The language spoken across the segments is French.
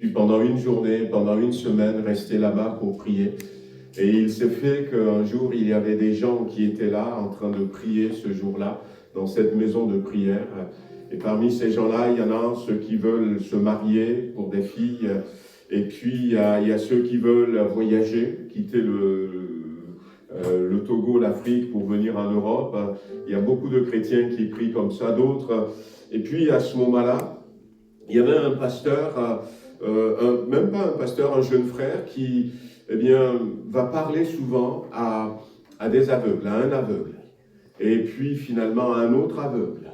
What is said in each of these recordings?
puis pendant une journée, pendant une semaine, rester là-bas pour prier. Et il s'est fait qu'un jour, il y avait des gens qui étaient là en train de prier ce jour-là, dans cette maison de prière. Et parmi ces gens-là, il y en a ceux qui veulent se marier pour des filles, et puis il y a ceux qui veulent voyager, quitter le Togo, l'Afrique pour venir en Europe. Il y a beaucoup de chrétiens qui prient comme ça, d'autres. Et puis à ce moment-là, il y avait un pasteur, même pas un pasteur, un jeune frère qui va parler souvent à des aveugles, à un aveugle, et puis finalement à un autre aveugle.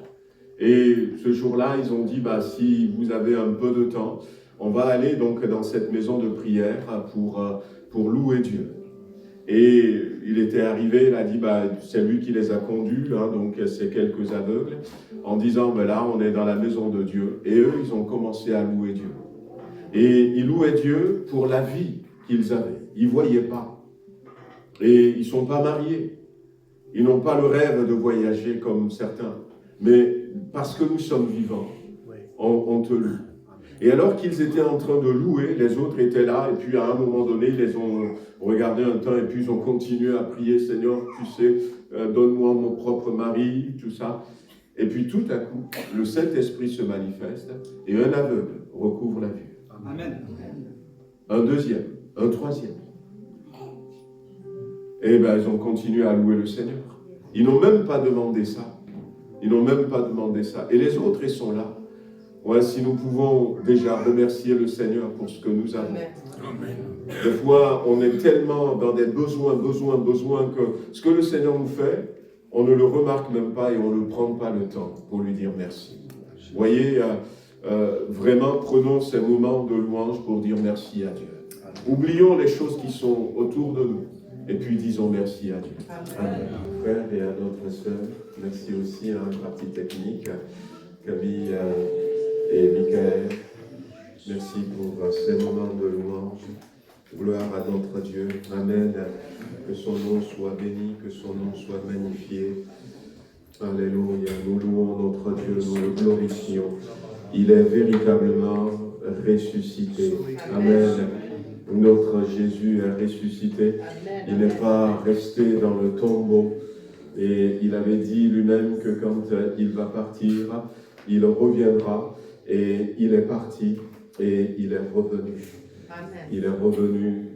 Et ce jour-là, ils ont dit, si vous avez un peu de temps, on va aller donc dans cette maison de prière pour louer Dieu. Et il était arrivé, il a dit, c'est lui qui les a conduits, donc c'est quelques aveugles, en disant, là, on est dans la maison de Dieu. Et eux, ils ont commencé à louer Dieu. Et ils louaient Dieu pour la vie qu'ils avaient. Ils ne voyaient pas. Et ils ne sont pas mariés. Ils n'ont pas le rêve de voyager comme certains. Mais parce que nous sommes vivants, on te loue. Et alors qu'ils étaient en train de louer, les autres étaient là, et puis à un moment donné, ils les ont regardé un temps, et puis ils ont continué à prier, Seigneur, tu sais, donne-moi mon propre mari, tout ça. Et puis tout à coup, le Saint-Esprit se manifeste, et un aveugle recouvre la vue. Amen. Un deuxième, un troisième. Et ils ont continué à louer le Seigneur. Ils n'ont même pas demandé ça. Ils n'ont même pas demandé ça. Et les autres, ils sont là. Ouais, si nous pouvons déjà remercier le Seigneur pour ce que nous avons. Amen. Des fois, on est tellement dans des besoins, que ce que le Seigneur nous fait, on ne le remarque même pas et on ne prend pas le temps pour lui dire merci. Vous voyez, vraiment, prenons ces moments de louange pour dire merci à Dieu. Oublions les choses qui sont autour de nous et puis disons merci à Dieu. Amen. Frère et à notre sœur, merci aussi à la partie technique, Camille et Michael. Merci pour ces moments de louange. Gloire à notre Dieu. Amen. Que son nom soit béni, que son nom soit magnifié. Alléluia. Nous louons notre Dieu, nous le glorifions. Il est véritablement ressuscité. Amen. Notre Jésus est ressuscité. Il n'est pas resté dans le tombeau. Et il avait dit lui-même que quand il va partir, il reviendra. Et il est parti et il est revenu. Amen. Il est revenu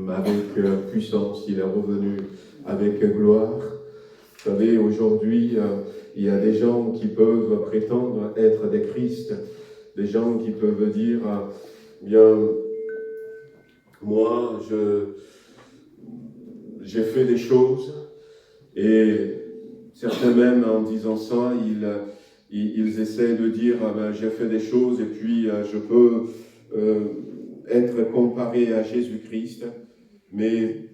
avec puissance, il est revenu avec gloire. Vous savez, aujourd'hui, il y a des gens qui peuvent prétendre être des Christ, des gens qui peuvent dire, moi, j'ai fait des choses, et certains même en disant ça, ils essaient de dire, j'ai fait des choses et puis je peux être comparé à Jésus-Christ. Mais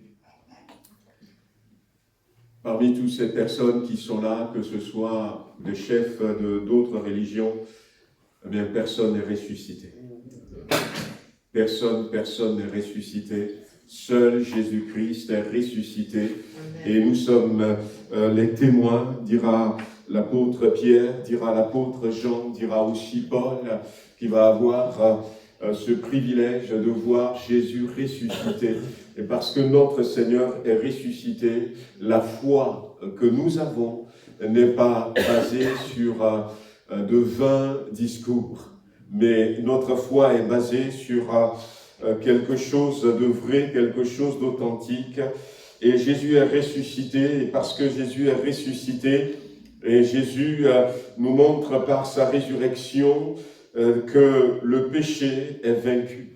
parmi toutes ces personnes qui sont là, que ce soit des chefs d'autres religions, personne n'est ressuscité. Personne n'est ressuscité. Seul Jésus-Christ est ressuscité. Amen. Et nous sommes les témoins, dira l'apôtre Pierre, dira l'apôtre Jean, dira aussi Paul, qui va avoir ce privilège de voir Jésus ressuscité. Et parce que notre Seigneur est ressuscité, la foi que nous avons n'est pas basée sur de vains discours, mais notre foi est basée sur quelque chose de vrai, quelque chose d'authentique. Et Jésus est ressuscité, et parce que Jésus est ressuscité, et Jésus nous montre par sa résurrection que le péché est vaincu.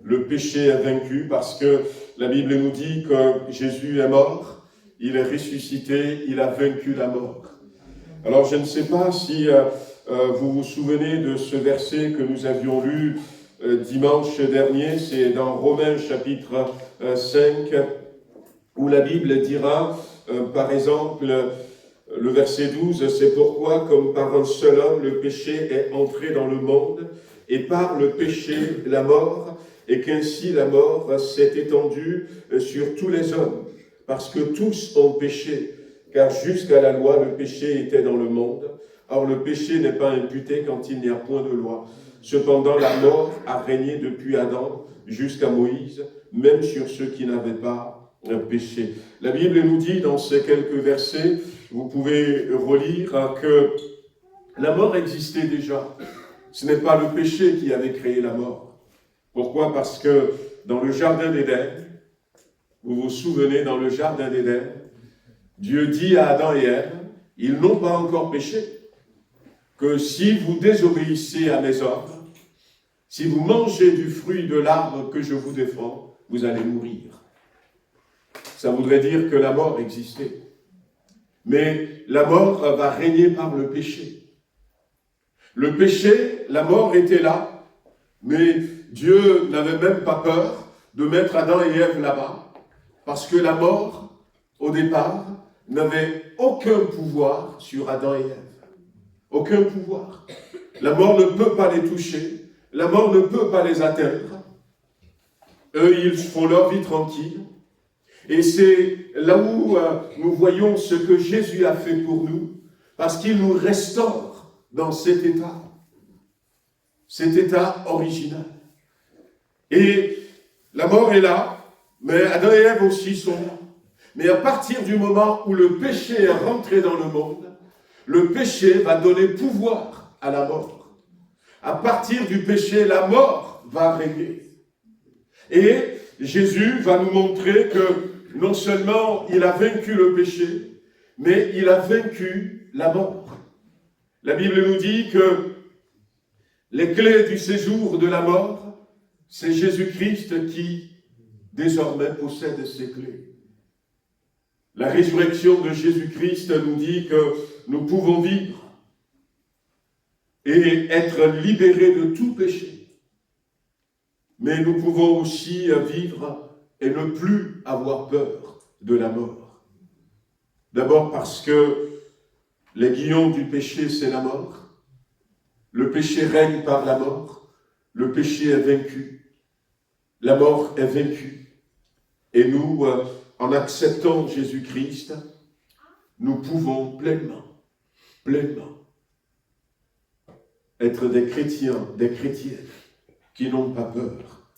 Le péché est vaincu parce que la Bible nous dit que Jésus est mort, il est ressuscité, il a vaincu la mort. Alors je ne sais pas si vous vous souvenez de ce verset que nous avions lu dimanche dernier, c'est dans Romains chapitre 5, où la Bible dira, par exemple, le verset 12, c'est pourquoi, comme par un seul homme, le péché est entré dans le monde, et par le péché, la mort, et qu'ainsi la mort s'est étendue sur tous les hommes, parce que tous ont péché, car jusqu'à la loi, le péché était dans le monde. Or, le péché n'est pas imputé quand il n'y a point de loi. Cependant, la mort a régné depuis Adam jusqu'à Moïse, même sur ceux qui n'avaient pas péché. La Bible nous dit dans ces quelques versets, vous pouvez relire, que la mort existait déjà. Ce n'est pas le péché qui avait créé la mort. Pourquoi? Parce que dans le jardin d'Éden, vous vous souvenez, dans le jardin d'Éden, Dieu dit à Adam et Ève, ils n'ont pas encore péché, que si vous désobéissez à mes ordres, si vous mangez du fruit de l'arbre que je vous défends, vous allez mourir. Ça voudrait dire que la mort existait. Mais la mort va régner par le péché. Le péché, la mort était là, mais Dieu n'avait même pas peur de mettre Adam et Ève là-bas, parce que la mort, au départ, n'avait aucun pouvoir sur Adam et Ève. Aucun pouvoir. La mort ne peut pas les toucher, la mort ne peut pas les atteindre. Eux, ils font leur vie tranquille. Et c'est là où nous voyons ce que Jésus a fait pour nous, parce qu'il nous restaure dans cet état original. Et la mort est là, mais Adam et Ève aussi sont là. Mais à partir du moment où le péché est rentré dans le monde, le péché va donner pouvoir à la mort. À partir du péché, la mort va régner. Et Jésus va nous montrer que non seulement il a vaincu le péché, mais il a vaincu la mort. La Bible nous dit que les clés du séjour de la mort, c'est Jésus-Christ qui désormais possède ces clés. La résurrection de Jésus-Christ nous dit que nous pouvons vivre et être libérés de tout péché. Mais nous pouvons aussi vivre et ne plus avoir peur de la mort. D'abord parce que l'aiguillon du péché, c'est la mort. Le péché règne par la mort. Le péché est vaincu. La mort est vaincue. Et nous, en acceptant Jésus-Christ, nous pouvons pleinement être des chrétiens, des chrétiennes qui n'ont pas peur.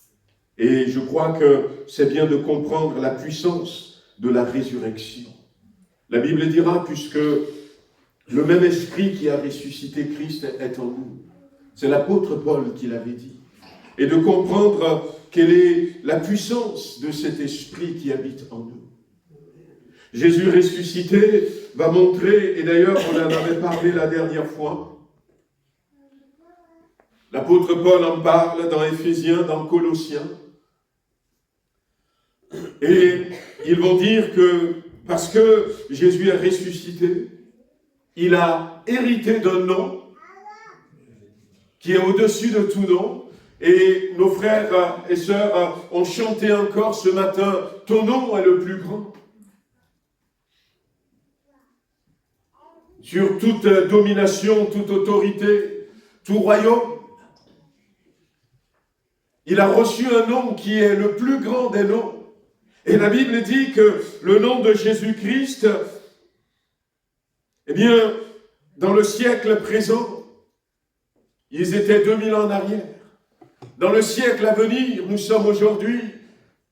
Et je crois que c'est bien de comprendre la puissance de la résurrection. La Bible dira, puisque le même esprit qui a ressuscité Christ est en nous. C'est l'apôtre Paul qui l'avait dit. Et de comprendre quelle est la puissance de cet esprit qui habite en nous. Jésus ressuscité va montrer, et d'ailleurs on en avait parlé la dernière fois, l'apôtre Paul en parle dans Éphésiens, dans Colossiens, et ils vont dire que parce que Jésus est ressuscité, il a hérité d'un nom qui est au-dessus de tout nom. Et nos frères et sœurs ont chanté encore ce matin, ton nom est le plus grand. Sur toute domination, toute autorité, tout royaume. Il a reçu un nom qui est le plus grand des noms. Et la Bible dit que le nom de Jésus-Christ, eh bien, dans le siècle présent, ils étaient 2000 ans en arrière. Dans le siècle à venir, nous sommes aujourd'hui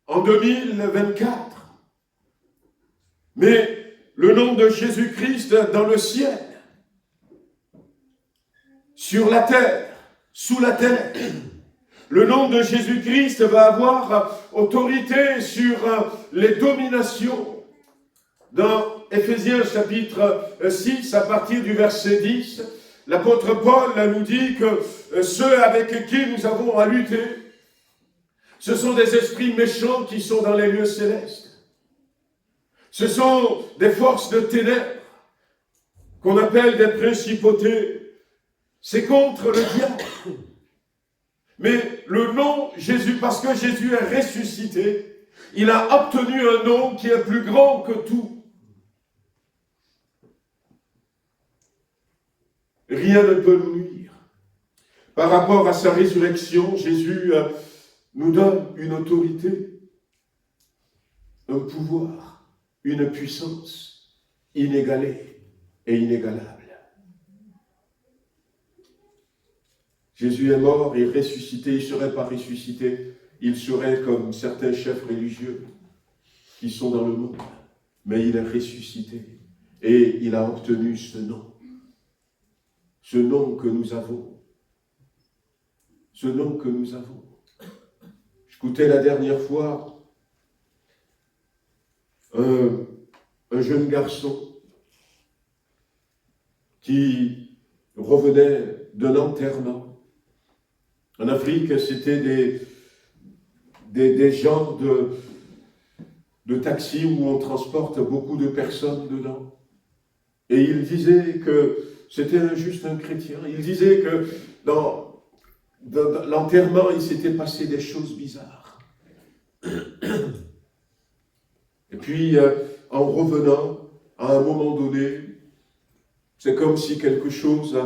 en 2024. Mais le nom de Jésus-Christ dans le ciel, sur la terre, sous la terre, le nom de Jésus-Christ va avoir autorité sur les dominations. Dans Éphésiens chapitre 6, à partir du verset 10, l'apôtre Paul nous dit que ceux avec qui nous avons à lutter, ce sont des esprits méchants qui sont dans les lieux célestes. Ce sont des forces de ténèbres qu'on appelle des principautés. C'est contre le diable. Mais le nom Jésus, parce que Jésus est ressuscité, il a obtenu un nom qui est plus grand que tout. Rien ne peut nous nuire. Par rapport à sa résurrection, Jésus nous donne une autorité, un pouvoir, une puissance inégalée et inégalable. Jésus est mort et ressuscité. Il ne serait pas ressuscité. Il serait comme certains chefs religieux qui sont dans le monde. Mais il est ressuscité. Et il a obtenu ce nom. Ce nom que nous avons. Ce nom que nous avons. J'écoutais la dernière fois un jeune garçon qui revenait d'un enterrement. En Afrique, c'était des genres de taxis où on transporte beaucoup de personnes dedans. Et il disait que c'était juste un chrétien. Il disait que dans l'enterrement, il s'était passé des choses bizarres. Et puis, en revenant, à un moment donné, c'est comme si quelque chose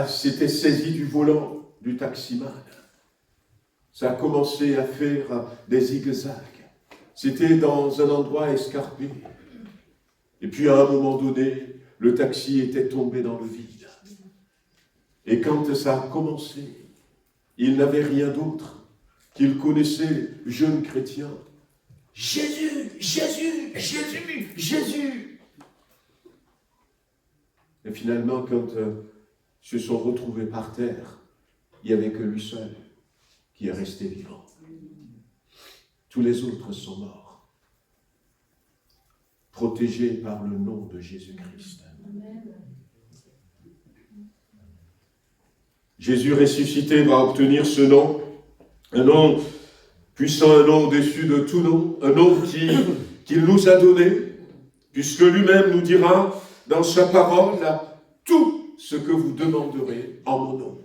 s'était saisi du volant du taximan. Ça a commencé à faire des zigzags. C'était dans un endroit escarpé. Et puis, à un moment donné, le taxi était tombé dans le vide. Et quand ça a commencé, il n'avait rien d'autre qu'il connaissait, jeune chrétien. Jésus, Jésus, Jésus, Jésus. Et finalement, quand ils se sont retrouvés par terre, il n'y avait que lui seul qui est resté vivant. Tous les autres sont morts, protégés par le nom de Jésus-Christ. Jésus ressuscité va obtenir ce nom, un nom puissant, un nom au-dessus de tout nom, un nom qu'il nous a donné, puisque lui-même nous dira dans sa parole, tout ce que vous demanderez en mon nom.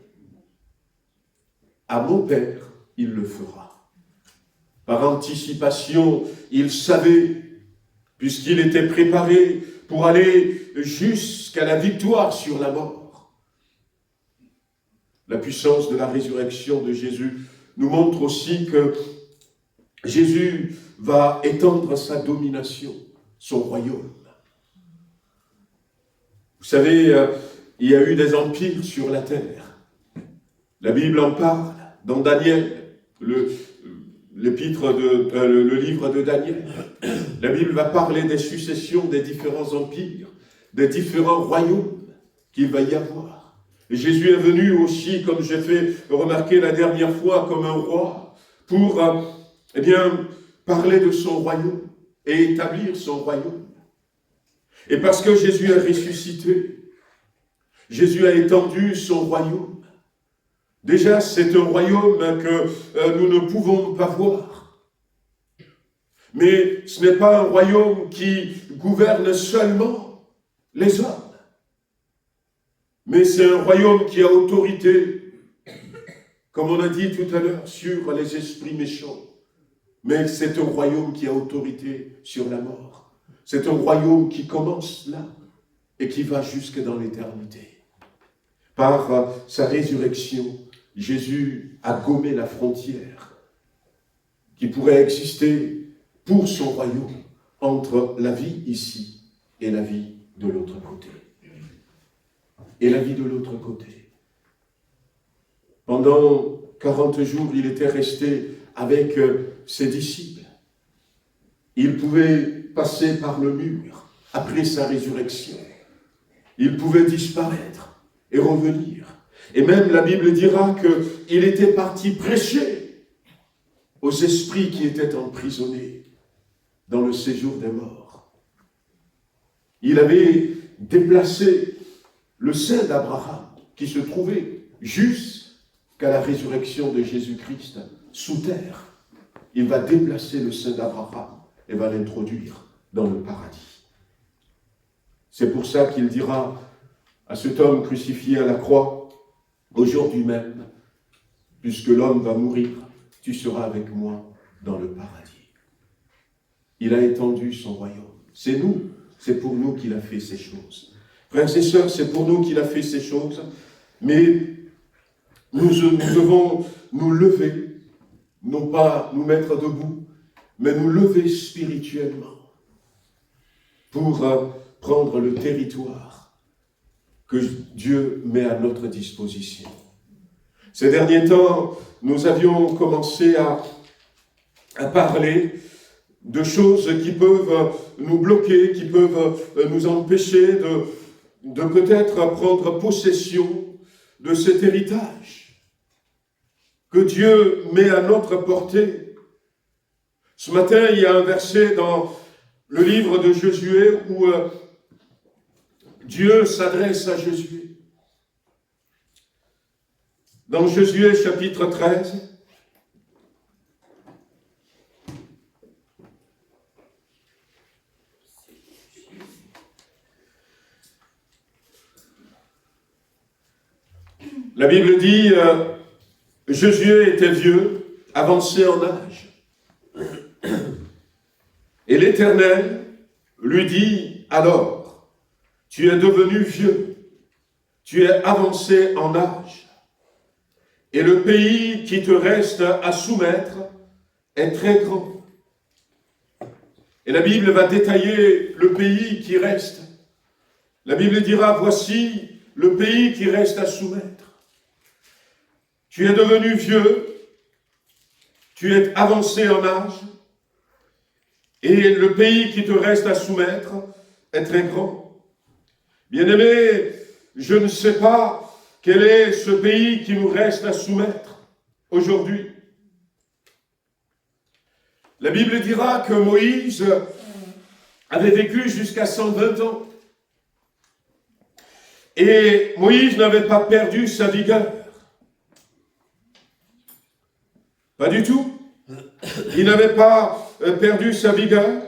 À mon Père, il le fera. Par anticipation, il savait, puisqu'il était préparé pour aller jusqu'à la victoire sur la mort. La puissance de la résurrection de Jésus nous montre aussi que Jésus va étendre sa domination, son royaume. Vous savez, il y a eu des empires sur la terre. La Bible en parle dans Daniel, le livre de Daniel. La Bible va parler des successions des différents empires, des différents royaumes qu'il va y avoir. Et Jésus est venu aussi, comme j'ai fait remarquer la dernière fois, comme un roi, pour parler de son royaume et établir son royaume. Et parce que Jésus a ressuscité, Jésus a étendu son royaume. Déjà, c'est un royaume que nous ne pouvons pas voir. Mais ce n'est pas un royaume qui gouverne seulement les hommes. Mais c'est un royaume qui a autorité, comme on a dit tout à l'heure, sur les esprits méchants. Mais c'est un royaume qui a autorité sur la mort. C'est un royaume qui commence là et qui va jusque dans l'éternité. Par sa résurrection, Jésus a gommé la frontière qui pourrait exister pour son royaume entre la vie ici et la vie de l'autre côté. Et la vie de l'autre côté. Pendant 40 jours, il était resté avec ses disciples. Il pouvait passer par le mur après sa résurrection. Il pouvait disparaître et revenir. Et même la Bible dira qu'il était parti prêcher aux esprits qui étaient emprisonnés dans le séjour des morts. Il avait déplacé le sein d'Abraham qui se trouvait jusqu'à la résurrection de Jésus-Christ sous terre. Il va déplacer le sein d'Abraham et va l'introduire dans le paradis. C'est pour ça qu'il dira à cet homme crucifié à la croix, aujourd'hui même, puisque l'homme va mourir, tu seras avec moi dans le paradis. Il a étendu son royaume. C'est pour nous qu'il a fait ces choses. Frères et sœurs, c'est pour nous qu'il a fait ces choses, mais nous devons nous lever, non pas nous mettre debout, mais nous lever spirituellement pour prendre le territoire que Dieu met à notre disposition. Ces derniers temps, nous avions commencé à parler de choses qui peuvent nous bloquer, qui peuvent nous empêcher de peut-être prendre possession de cet héritage que Dieu met à notre portée. Ce matin, il y a un verset dans le livre de Josué où Dieu s'adresse à Josué. Dans Josué chapitre 13, la Bible dit, Josué était vieux, avancé en âge. Et l'Éternel lui dit, alors, tu es devenu vieux, tu es avancé en âge, et le pays qui te reste à soumettre est très grand. Et la Bible va détailler le pays qui reste. La Bible dira, voici le pays qui reste à soumettre. Tu es devenu vieux, tu es avancé en âge, et le pays qui te reste à soumettre est très grand. Bien-aimés, je ne sais pas quel est ce pays qui nous reste à soumettre aujourd'hui. La Bible dira que Moïse avait vécu jusqu'à 120 ans. Et Moïse n'avait pas perdu sa vigueur. Pas du tout. Il n'avait pas perdu sa vigueur.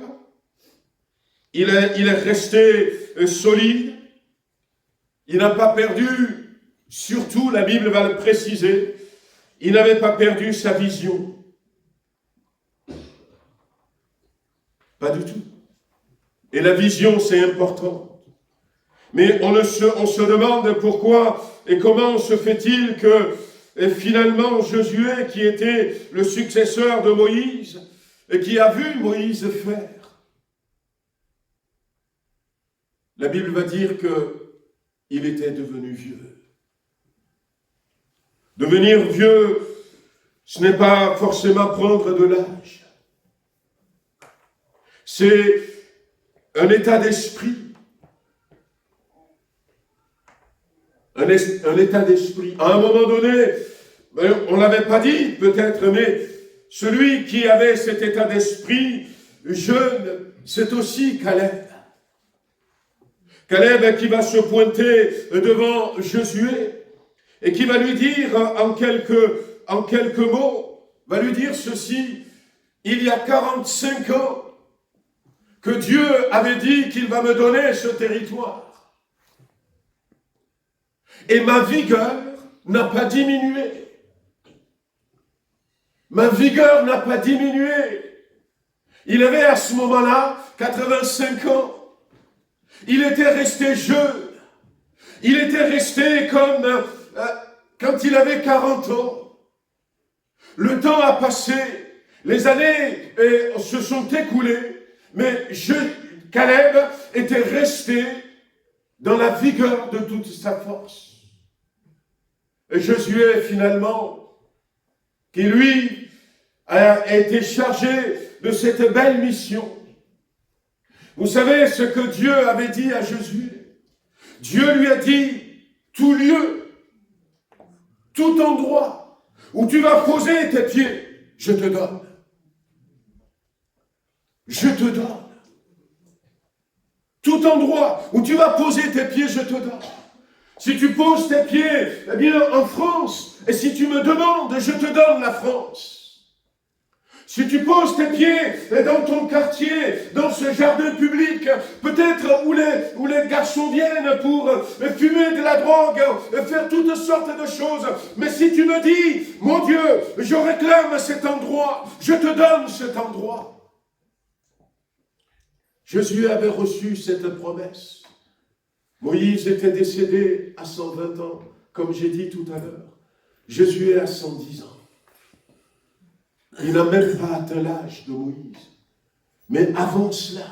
Il est resté solide. Il n'a pas perdu, surtout, la Bible va le préciser, il n'avait pas perdu sa vision. Pas du tout. Et la vision, c'est important. Mais on se demande pourquoi et comment se fait-il que finalement Josué, qui était le successeur de Moïse, et qui a vu Moïse faire, la Bible va dire qu'il était devenu vieux. Devenir vieux, ce n'est pas forcément prendre de l'âge. C'est un état d'esprit. Un état d'esprit. À un moment donné, on ne l'avait pas dit peut-être, mais celui qui avait cet état d'esprit jeune, c'est aussi Caleb. Caleb qui va se pointer devant Josué et qui va lui dire en quelques mots, va lui dire ceci: il y a 45 ans que Dieu avait dit qu'il va me donner ce territoire. Et ma vigueur n'a pas diminué. Ma vigueur n'a pas diminué. Il avait à ce moment-là 85 ans. Il était resté jeune. Il était resté comme quand il avait 40 ans. Le temps a passé. Les années se sont écoulées. Mais Caleb était resté dans la vigueur de toute sa force. Et Josué, finalement, qui lui a été chargé de cette belle mission. Vous savez ce que Dieu avait dit à Josué? Dieu lui a dit, tout lieu, tout endroit où tu vas poser tes pieds, je te donne. Je te donne. Tout endroit où tu vas poser tes pieds, je te donne. Si tu poses tes pieds, eh bien, en France, et si tu me demandes, je te donne la France. Si tu poses tes pieds dans ton quartier, dans ce jardin public, peut-être où les garçons viennent pour fumer de la drogue, faire toutes sortes de choses, mais si tu me dis, mon Dieu, je réclame cet endroit, je te donne cet endroit. Josué avait reçu cette promesse. Moïse était décédé à 120 ans, comme j'ai dit tout à l'heure. Josué a 110 ans. Il n'a même pas atteint l'âge de Moïse. Mais avant cela,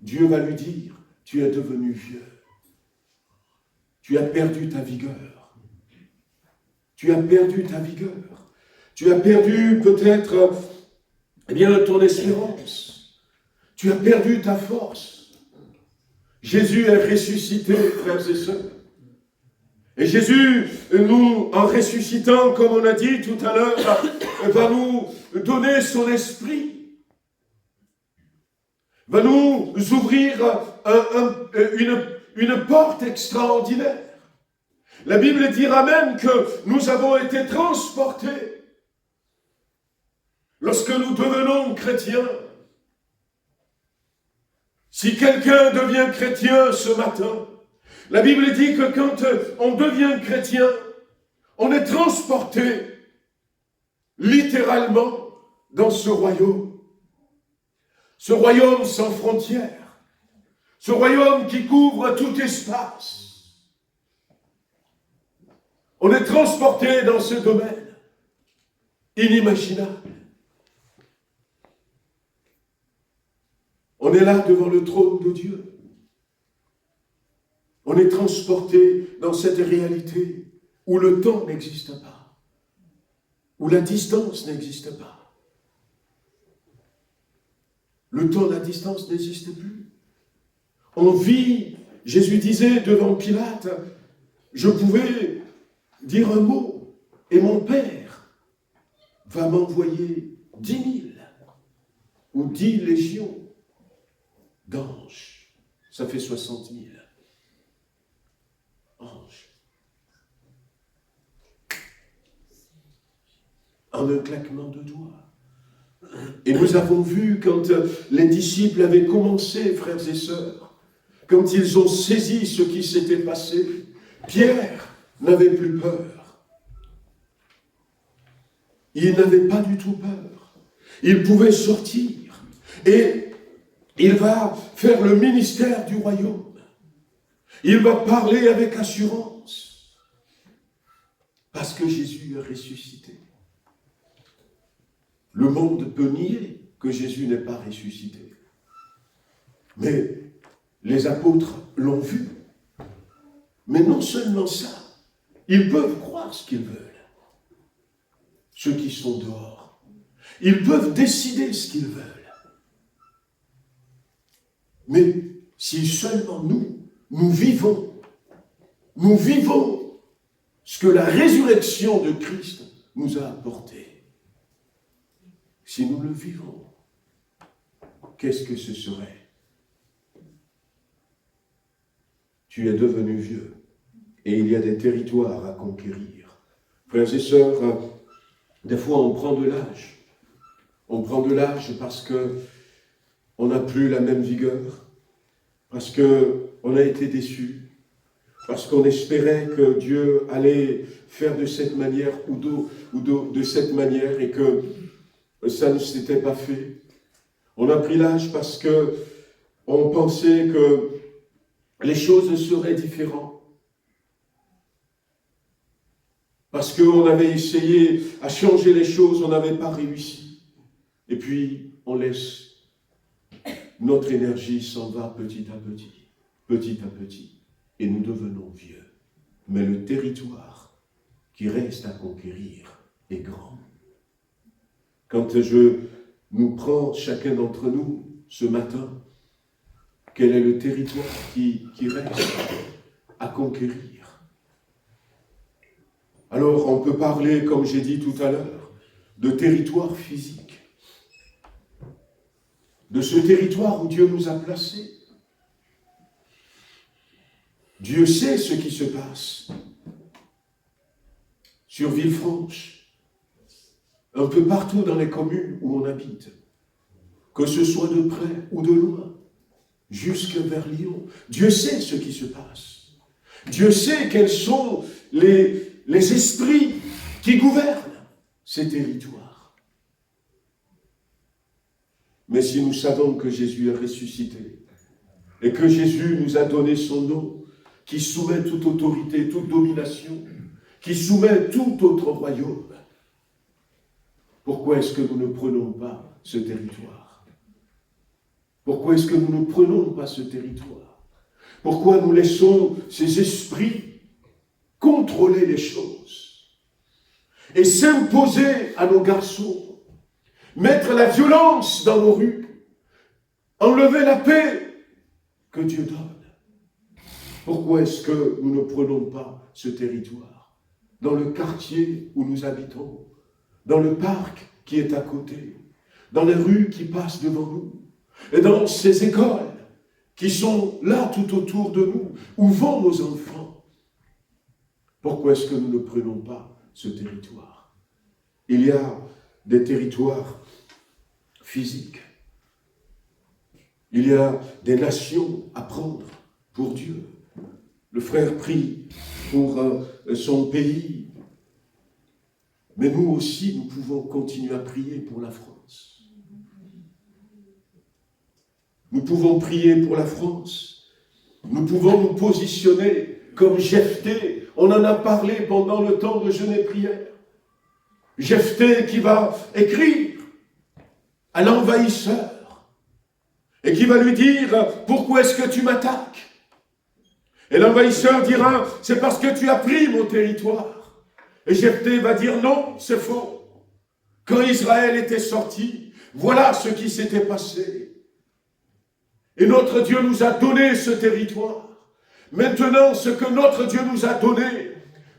Dieu va lui dire, tu es devenu vieux. Tu as perdu ta vigueur. Tu as perdu ta vigueur. Tu as perdu peut-être ton espérance. Tu as perdu ta force. Jésus est ressuscité, frères et sœurs. Et Jésus, nous, en ressuscitant, comme on a dit tout à l'heure, va nous donner son esprit. Va nous ouvrir une porte extraordinaire. La Bible dira même que nous avons été transportés lorsque nous devenons chrétiens. Si quelqu'un devient chrétien ce matin, la Bible dit que quand on devient chrétien, on est transporté littéralement dans ce royaume sans frontières, ce royaume qui couvre tout espace. On est transporté dans ce domaine inimaginable. On est là devant le trône de Dieu. On est transporté dans cette réalité où le temps n'existe pas, où la distance n'existe pas. Le temps, la distance n'existe plus. On vit, Jésus disait devant Pilate, je pouvais dire un mot et mon Père va m'envoyer 10 000 ou 10 légions d'anges. Ça fait 60 000 anges. En un claquement de doigts. Et nous avons vu quand les disciples avaient commencé, frères et sœurs, quand ils ont saisi ce qui s'était passé, Pierre n'avait plus peur. Il n'avait pas du tout peur. Il pouvait sortir et il va faire le ministère du royaume. Il va parler avec assurance parce que Jésus est ressuscité. Le monde peut nier que Jésus n'est pas ressuscité. Mais les apôtres l'ont vu. Mais non seulement ça, ils peuvent croire ce qu'ils veulent. Ceux qui sont dehors. Ils peuvent décider ce qu'ils veulent. Mais si seulement nous vivons ce que la résurrection de Christ nous a apporté. Si nous le vivons, qu'est-ce que ce serait? Tu es devenu vieux et il y a des territoires à conquérir. Frères et sœurs, des fois on prend de l'âge. On prend de l'âge parce que on n'a plus la même vigueur, parce qu'on a été déçus, parce qu'on espérait que Dieu allait faire de cette manière ou de cette manière et que ça ne s'était pas fait. On a pris l'âge parce qu'on pensait que les choses seraient différentes. Parce qu'on avait essayé à changer les choses, on n'avait pas réussi. Et puis, on laisse notre énergie s'en va petit à petit, et nous devenons vieux. Mais le territoire qui reste à conquérir est grand. Quand je nous prends chacun d'entre nous ce matin, quel est le territoire qui reste à conquérir? Alors on peut parler, comme j'ai dit tout à l'heure, de territoire physique, de ce territoire où Dieu nous a placés. Dieu sait ce qui se passe sur Villefranche, un peu partout dans les communes où on habite, que ce soit de près ou de loin, jusque vers Lyon. Dieu sait ce qui se passe. Dieu sait quels sont les esprits qui gouvernent ces territoires. Mais si nous savons que Jésus est ressuscité et que Jésus nous a donné son nom, qui soumet toute autorité, toute domination, qui soumet tout autre royaume, pourquoi est-ce que nous ne prenons pas ce territoire? Pourquoi est-ce que nous ne prenons pas ce territoire? Pourquoi nous laissons ces esprits contrôler les choses? et s'imposer à nos garçons, mettre la violence dans nos rues, enlever la paix que Dieu donne. Pourquoi est-ce que nous ne prenons pas ce territoire? Dans le quartier où nous habitons, dans le parc qui est à côté, dans les rues qui passent devant nous, et dans ces écoles qui sont là tout autour de nous, où vont nos enfants. Pourquoi est-ce que nous ne prenons pas ce territoire? Il y a des territoires physiques. Il y a des nations à prendre pour Dieu. Le frère prie pour son pays. Mais nous aussi, nous pouvons continuer à prier pour la France. Nous pouvons prier pour la France. Nous pouvons nous positionner comme Jephthé. On en a parlé pendant le temps de jeûne et prière. Jephthé qui va écrire à l'envahisseur et qui va lui dire « Pourquoi est-ce que tu m'attaques ?» Et l'envahisseur dira « C'est parce que tu as pris mon territoire. » Et Jephthé va dire « Non, c'est faux. Quand Israël était sorti, voilà ce qui s'était passé. Et notre Dieu nous a donné ce territoire. Maintenant, ce que notre Dieu nous a donné,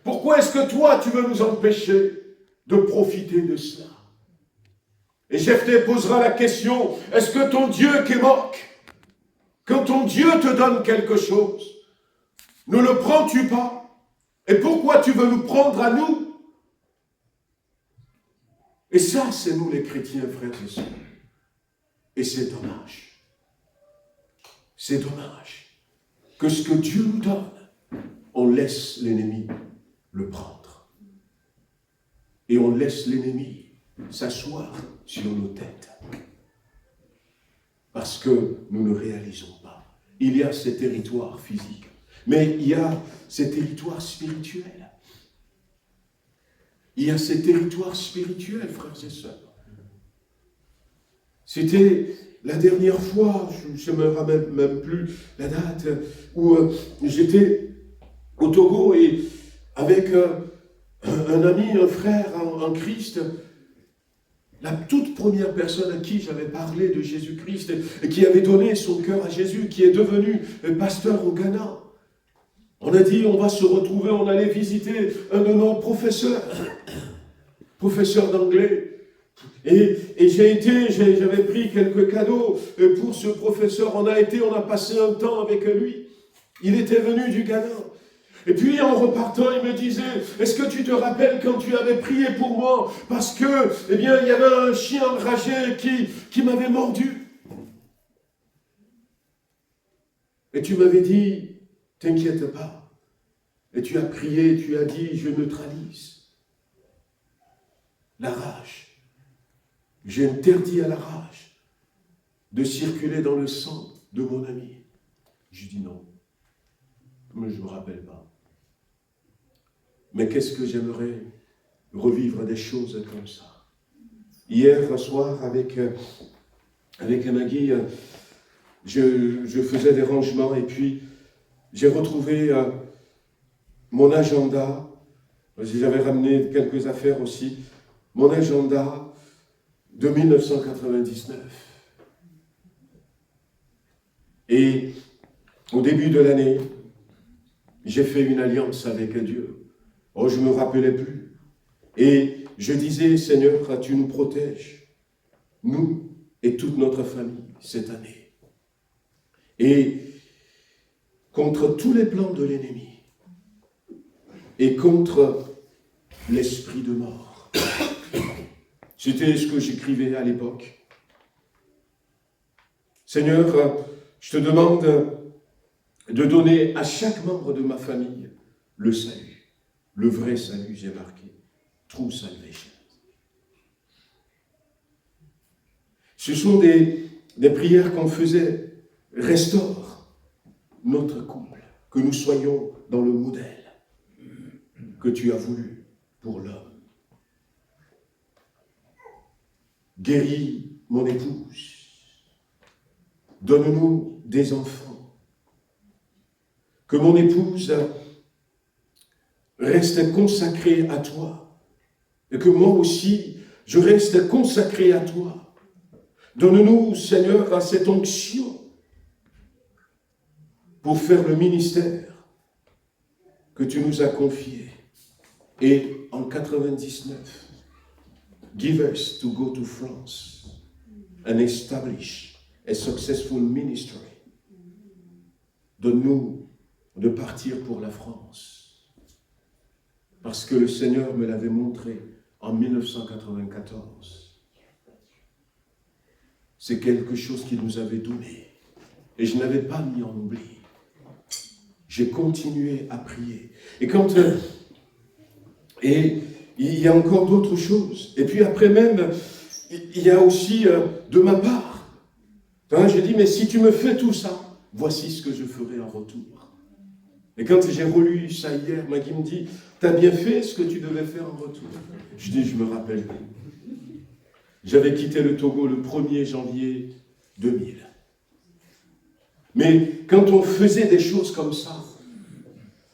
pourquoi est-ce que toi, tu veux nous empêcher de profiter de cela? » Et Jephthé posera la question, est-ce que ton Dieu qui moque, quand ton Dieu te donne quelque chose, ne le prends-tu pas? Et pourquoi tu veux nous prendre à nous? Et ça, c'est nous les chrétiens, frères et sœurs. Et c'est dommage. C'est dommage que ce que Dieu nous donne, on laisse l'ennemi le prendre. Et on laisse l'ennemi s'asseoir sur nos têtes. Parce que nous ne réalisons pas. Il y a ces territoires physiques, mais il y a ces territoires spirituels. Il y a ces territoires spirituels, frères et sœurs. C'était la dernière fois, je ne me rappelle même plus la date, où j'étais au Togo et avec un ami, un frère en Christ, la toute première personne à qui j'avais parlé de Jésus-Christ et qui avait donné son cœur à Jésus, qui est devenu pasteur au Ghana. On a dit, on va se retrouver, on allait visiter un de nos professeurs d'anglais. Et j'avais pris quelques cadeaux pour ce professeur. On a passé un temps avec lui. Il était venu du Ghana. Et puis en repartant, il me disait, est-ce que tu te rappelles quand tu avais prié pour moi? Parce que, eh bien, il y avait un chien enragé qui m'avait mordu. Et tu m'avais dit, t'inquiète pas. Et tu as prié, tu as dit, je neutralise la rage. J'ai interdit à la rage de circuler dans le sang de mon ami. Je dis non, mais je ne me rappelle pas. Mais qu'est-ce que j'aimerais revivre des choses comme ça. Hier soir, avec Maggie, je faisais des rangements et puis j'ai retrouvé mon agenda. J'avais ramené quelques affaires aussi. Mon agenda de 1999. Et au début de l'année, j'ai fait une alliance avec Dieu. Oh, je ne me rappelais plus. Et je disais, Seigneur, tu nous protèges, nous et toute notre famille, cette année. Et contre tous les plans de l'ennemi et contre l'esprit de mort. C'était ce que j'écrivais à l'époque. Seigneur, je te demande de donner à chaque membre de ma famille le salut. Le vrai salut, j'ai marqué. True salvation. Ce sont des prières qu'on faisait. Restaure notre couple. Que nous soyons dans le modèle que tu as voulu pour l'homme. Guéris mon épouse. Donne-nous des enfants. Que mon épouse reste consacrée à toi et que moi aussi, je reste consacré à toi. Donne-nous, Seigneur, à cette onction pour faire le ministère que tu nous as confié. Et en 99, give us to go to France and establish a successful ministry. Donne-nous de partir pour la France. Parce que le Seigneur me l'avait montré en 1994. C'est quelque chose qu'il nous avait donné. Et je n'avais pas mis en oubli. J'ai continué à prier. Et et il y a encore d'autres choses. Et puis après même, il y a aussi de ma part. J'ai dit, mais si tu me fais tout ça, voici ce que je ferai en retour. Et quand j'ai relu ça hier, Maggie me dit, t'as bien fait ce que tu devais faire en retour. Je dis, je me rappelle. J'avais quitté le Togo le 1er janvier 2000. Mais quand on faisait des choses comme ça,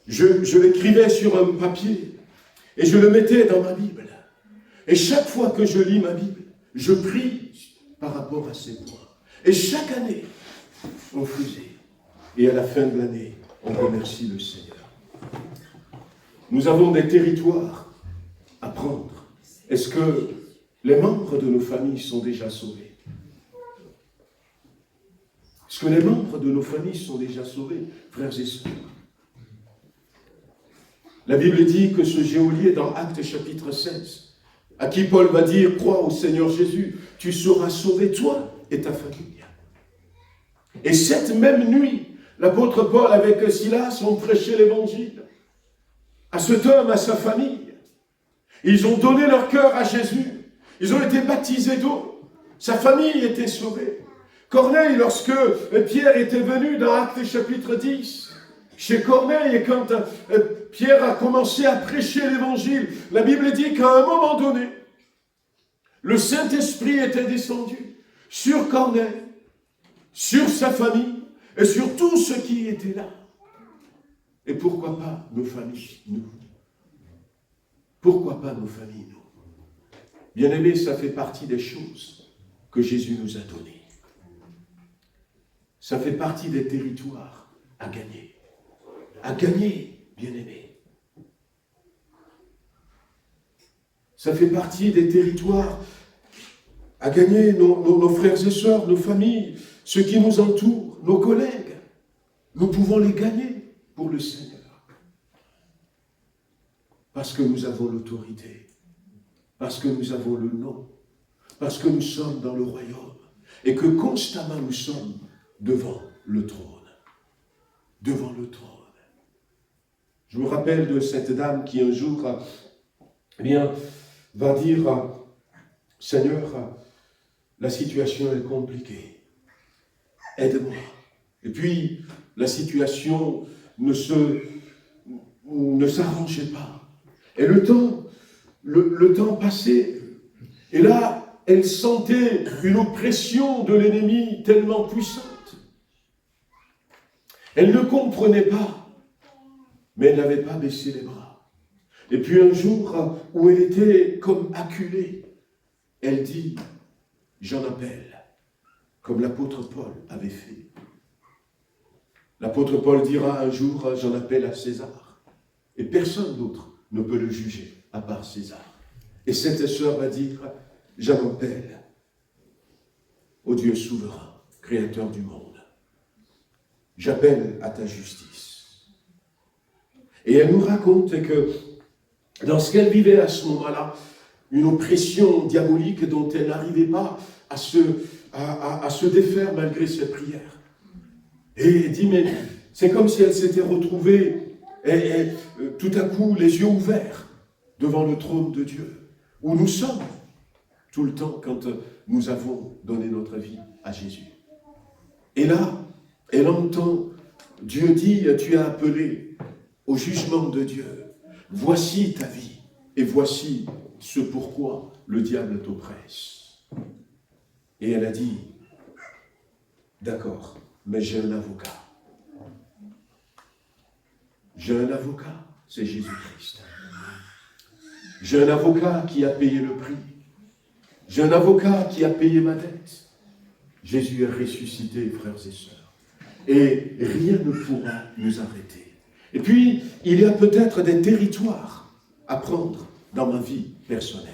je l'écrivais sur un papier et je le mettais dans ma Bible. Et chaque fois que je lis ma Bible, je prie par rapport à ces points. Et chaque année, on faisait. Et à la fin de l'année, on remercie le Seigneur. Nous avons des territoires à prendre. Est-ce que les membres de nos familles sont déjà sauvés? Est-ce que les membres de nos familles sont déjà sauvés, frères et sœurs? La Bible dit que ce geôlier dans Actes chapitre 16, à qui Paul va dire, crois au Seigneur Jésus, tu seras sauvé, toi et ta famille. Et cette même nuit, l'apôtre Paul avec Silas ont prêché l'évangile à cet homme, à sa famille. Ils ont donné leur cœur à Jésus. Ils ont été baptisés d'eau. Sa famille était sauvée. Corneille, lorsque Pierre était venu dans Actes chapitre 10, chez Corneille, et quand Pierre a commencé à prêcher l'évangile, la Bible dit qu'à un moment donné, le Saint-Esprit était descendu sur Corneille, sur sa famille et sur tous ceux qui étaient là. Et pourquoi pas nos familles, nous? Pourquoi pas nos familles, nous? Bien-aimés, ça fait partie des choses que Jésus nous a données. Ça fait partie des territoires à gagner. À gagner, bien-aimés. Ça fait partie des territoires à gagner, nos frères et sœurs, nos familles, ceux qui nous entourent, nos collègues. Nous pouvons les gagner pour le Seigneur. Parce que nous avons l'autorité. Parce que nous avons le nom. Parce que nous sommes dans le royaume. Et que constamment nous sommes devant le trône. Devant le trône. Je me rappelle de cette dame qui un jour va dire, Seigneur, la situation est compliquée. Aide-moi. Et puis, la situation ne s'arrangeait pas. Et le temps passait. Et là, elle sentait une oppression de l'ennemi tellement puissante. Elle ne comprenait pas, mais elle n'avait pas baissé les bras. Et puis un jour, où elle était comme acculée, elle dit, j'en appelle, comme l'apôtre Paul avait fait. L'apôtre Paul dira un jour, j'en appelle à César. Et personne d'autre ne peut le juger, à part César. Et cette sœur va dire, j'en appelle au Dieu souverain, créateur du monde. J'appelle à ta justice. Et elle nous raconte que dans ce qu'elle vivait à ce moment-là, une oppression diabolique dont elle n'arrivait pas à se défaire malgré ses prières. Et elle dit, mais c'est comme si elle s'était retrouvée tout à coup les yeux ouverts devant le trône de Dieu, où nous sommes tout le temps quand nous avons donné notre vie à Jésus. Et là, elle entend Dieu dit, tu as appelé au jugement de Dieu. Voici ta vie et voici ce pourquoi le diable t'oppresse. Et elle a dit, d'accord, mais j'ai un avocat. J'ai un avocat, c'est Jésus-Christ. J'ai un avocat qui a payé le prix. J'ai un avocat qui a payé ma dette. Jésus est ressuscité, frères et sœurs. Et rien ne pourra nous arrêter. Et puis, il y a peut-être des territoires à prendre dans ma vie personnelle.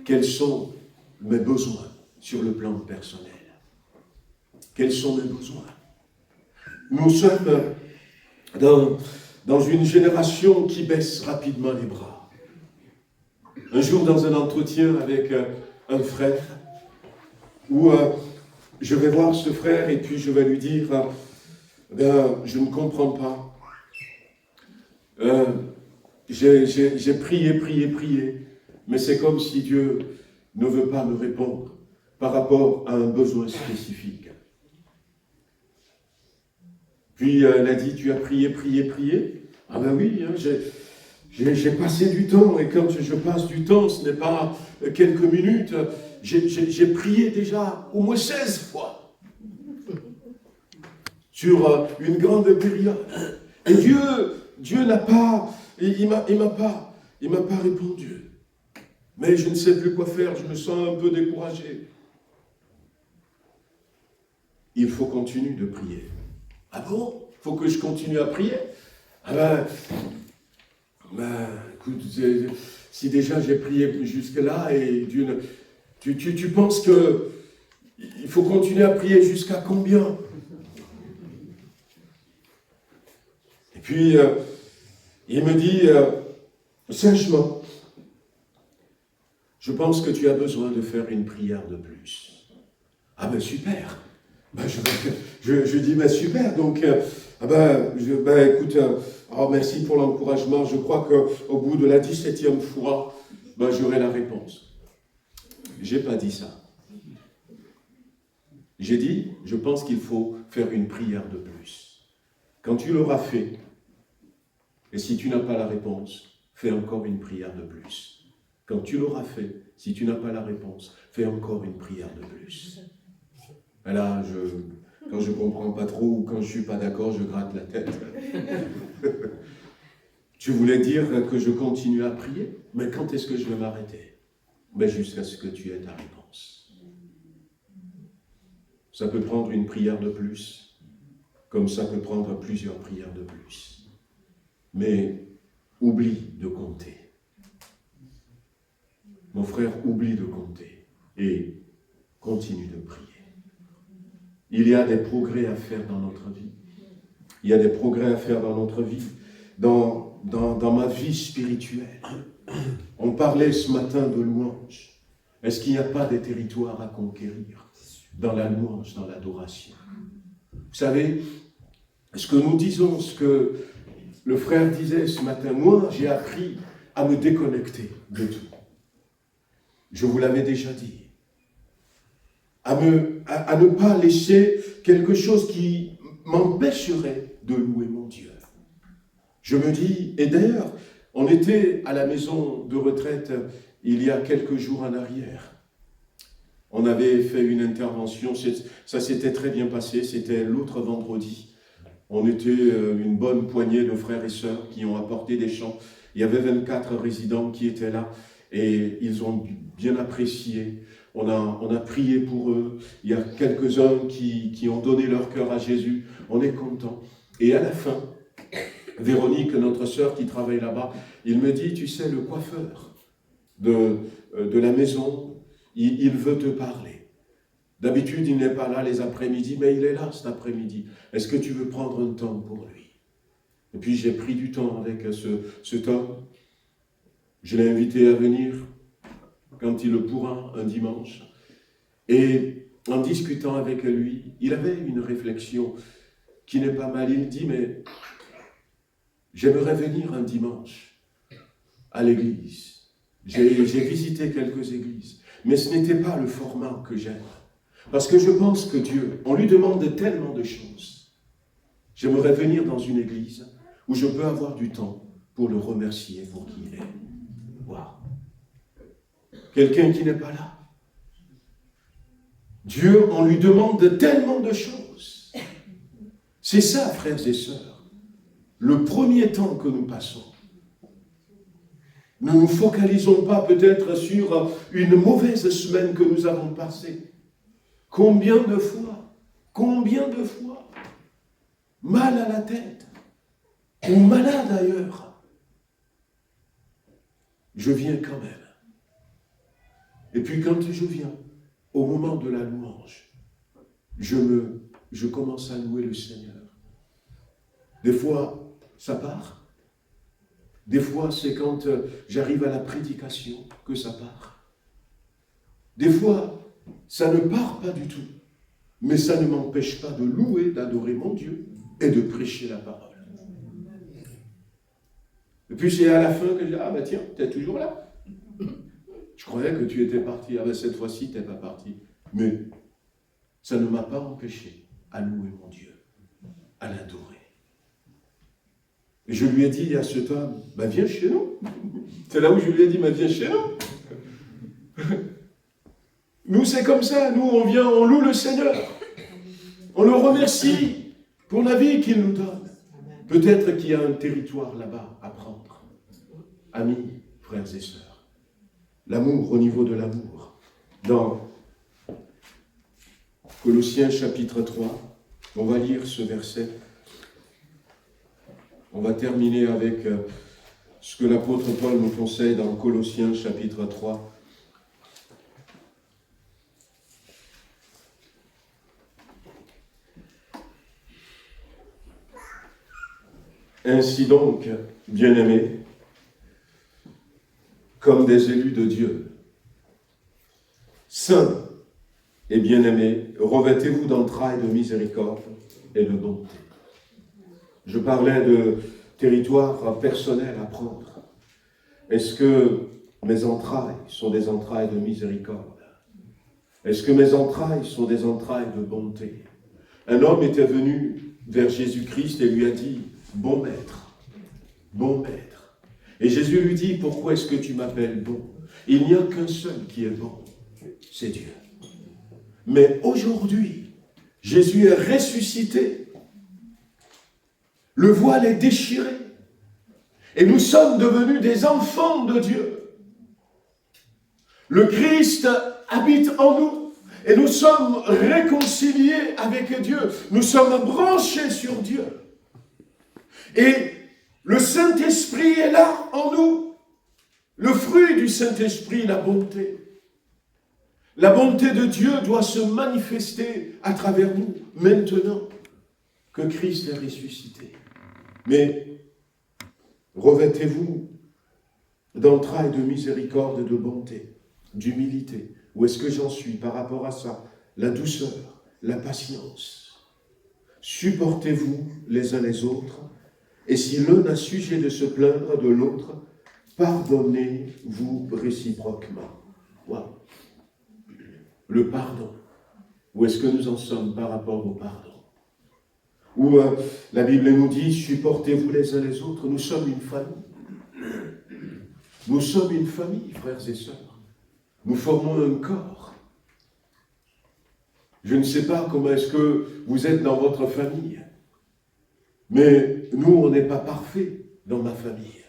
Quels sont mes besoins sur le plan personnel? Quels sont mes besoins? Nous sommes dans une génération qui baisse rapidement les bras. Un jour, dans un entretien avec un frère, où je vais voir ce frère et puis je vais lui dire, je ne comprends pas. J'ai prié, mais c'est comme si Dieu ne veut pas me répondre par rapport à un besoin spécifique. Puis elle a dit, tu as prié. Ah ben oui, hein, j'ai passé du temps, et quand je passe du temps, ce n'est pas quelques minutes, j'ai prié déjà au moins 16 fois sur une grande période. Et Dieu n'a pas, il m'a pas répondu. Mais je ne sais plus quoi faire, je me sens un peu découragé. Il faut continuer de prier. Ah bon? Il faut que je continue à prier? Ah écoute, si déjà j'ai prié jusque-là et Dieu ne... Tu penses que il faut continuer à prier jusqu'à combien? Et puis, il me dit, sèchement, je pense que tu as besoin de faire une prière de plus. Ah ben super. Je dis, ben super, donc, écoute, merci pour l'encouragement, je crois qu'au bout de la 17e fois, j'aurai la réponse. J'ai pas dit ça. J'ai dit, je pense qu'il faut faire une prière de plus. Quand tu l'auras fait, et si tu n'as pas la réponse, fais encore une prière de plus. Quand tu l'auras fait, si tu n'as pas la réponse, fais encore une prière de plus. Et là, quand je ne comprends pas trop ou quand je ne suis pas d'accord, je gratte la tête. Tu voulais dire que je continue à prier, mais quand est-ce que je vais m'arrêter? Jusqu'à ce que tu aies ta réponse. Ça peut prendre une prière de plus, comme ça peut prendre plusieurs prières de plus. Mais oublie de compter. Mon frère, oublie de compter et continue de prier. Il y a des progrès à faire dans notre vie. Il y a des progrès à faire dans notre vie, dans ma vie spirituelle. On parlait ce matin de louange. Est-ce qu'il n'y a pas des territoires à conquérir dans la louange, dans l'adoration? Vous savez, ce que nous disons, ce que le frère disait ce matin, moi j'ai appris à me déconnecter de tout. Je vous l'avais déjà dit. À ne pas laisser quelque chose qui m'empêcherait de louer mon Dieu. Je me dis, et d'ailleurs, on était à la maison de retraite il y a quelques jours en arrière. On avait fait une intervention, ça s'était très bien passé, c'était l'autre vendredi. On était une bonne poignée de frères et sœurs qui ont apporté des chants. Il y avait 24 résidents qui étaient là et ils ont bien apprécié. On a prié pour eux. Il y a quelques-uns qui ont donné leur cœur à Jésus. On est contents. Et à la fin, Véronique, notre sœur qui travaille là-bas, il me dit, tu sais, le coiffeur de la maison, il veut te parler. D'habitude, il n'est pas là les après-midi, mais il est là cet après-midi. Est-ce que tu veux prendre un temps pour lui? Et puis j'ai pris du temps avec cet homme. Je l'ai invité à venir quand il le pourra, un dimanche. Et en discutant avec lui, il avait une réflexion qui n'est pas mal. Il dit, mais j'aimerais venir un dimanche à l'église. J'ai visité quelques églises, mais ce n'était pas le format que j'aime. Parce que je pense que Dieu, on lui demande tellement de choses. J'aimerais venir dans une église où je peux avoir du temps pour le remercier pour qui il est. Waouh! Quelqu'un qui n'est pas là. Dieu, on lui demande tellement de choses. C'est ça, frères et sœurs, le premier temps que nous passons. Ne nous focalisons pas peut-être sur une mauvaise semaine que nous avons passée. Combien de fois, mal à la tête, ou malade ailleurs, je viens quand même. Et puis quand je viens, au moment de la louange, je commence à louer le Seigneur. Des fois, ça part. Des fois, c'est quand j'arrive à la prédication que ça part. Des fois, ça ne part pas du tout. Mais ça ne m'empêche pas de louer, d'adorer mon Dieu et de prêcher la parole. Et puis c'est à la fin que je dis, ah ben tiens, tu es toujours là. Je croyais que tu étais parti. Ah ben cette fois-ci, tu n'es pas parti. Mais ça ne m'a pas empêché à louer mon Dieu, à l'adorer. Et je lui ai dit à cet homme, ben viens chez nous. C'est là où je lui ai dit, ben viens chez nous. Nous, c'est comme ça. Nous, on vient, on loue le Seigneur. On le remercie pour la vie qu'il nous donne. Peut-être qu'il y a un territoire là-bas à prendre. Amis, frères et sœurs. L'amour au niveau de l'amour. Dans Colossiens chapitre 3, on va lire ce verset. On va terminer avec ce que l'apôtre Paul nous conseille dans Colossiens chapitre 3. Ainsi donc, bien-aimés, comme des élus de Dieu, saints et bien-aimés, revêtez-vous d'entrailles de miséricorde et de bonté. Je parlais de territoire personnel à prendre. Est-ce que mes entrailles sont des entrailles de miséricorde? Est-ce que mes entrailles sont des entrailles de bonté? Un homme était venu vers Jésus-Christ et lui a dit, bon maître, bon maître. Et Jésus lui dit, pourquoi est-ce que tu m'appelles bon? Il n'y a qu'un seul qui est bon, c'est Dieu. Mais aujourd'hui, Jésus est ressuscité. Le voile est déchiré. Et nous sommes devenus des enfants de Dieu. Le Christ habite en nous. Et nous sommes réconciliés avec Dieu. Nous sommes branchés sur Dieu. Et le Saint-Esprit est là en nous. Le fruit du Saint-Esprit, la bonté. La bonté de Dieu doit se manifester à travers nous, maintenant que Christ est ressuscité. Mais revêtez-vous d'entrailles de miséricorde et de bonté, d'humilité. Où est-ce que j'en suis par rapport à ça? La douceur, la patience. Supportez-vous les uns les autres. Et si l'un a sujet de se plaindre de l'autre, pardonnez-vous réciproquement. Wow. Le pardon. Où est-ce que nous en sommes par rapport au pardon? Où la Bible nous dit, supportez-vous les uns les autres. Nous sommes une famille. Nous sommes une famille, frères et sœurs. Nous formons un corps. Je ne sais pas comment est-ce que vous êtes dans votre famille. Mais nous, on n'est pas parfait dans ma famille.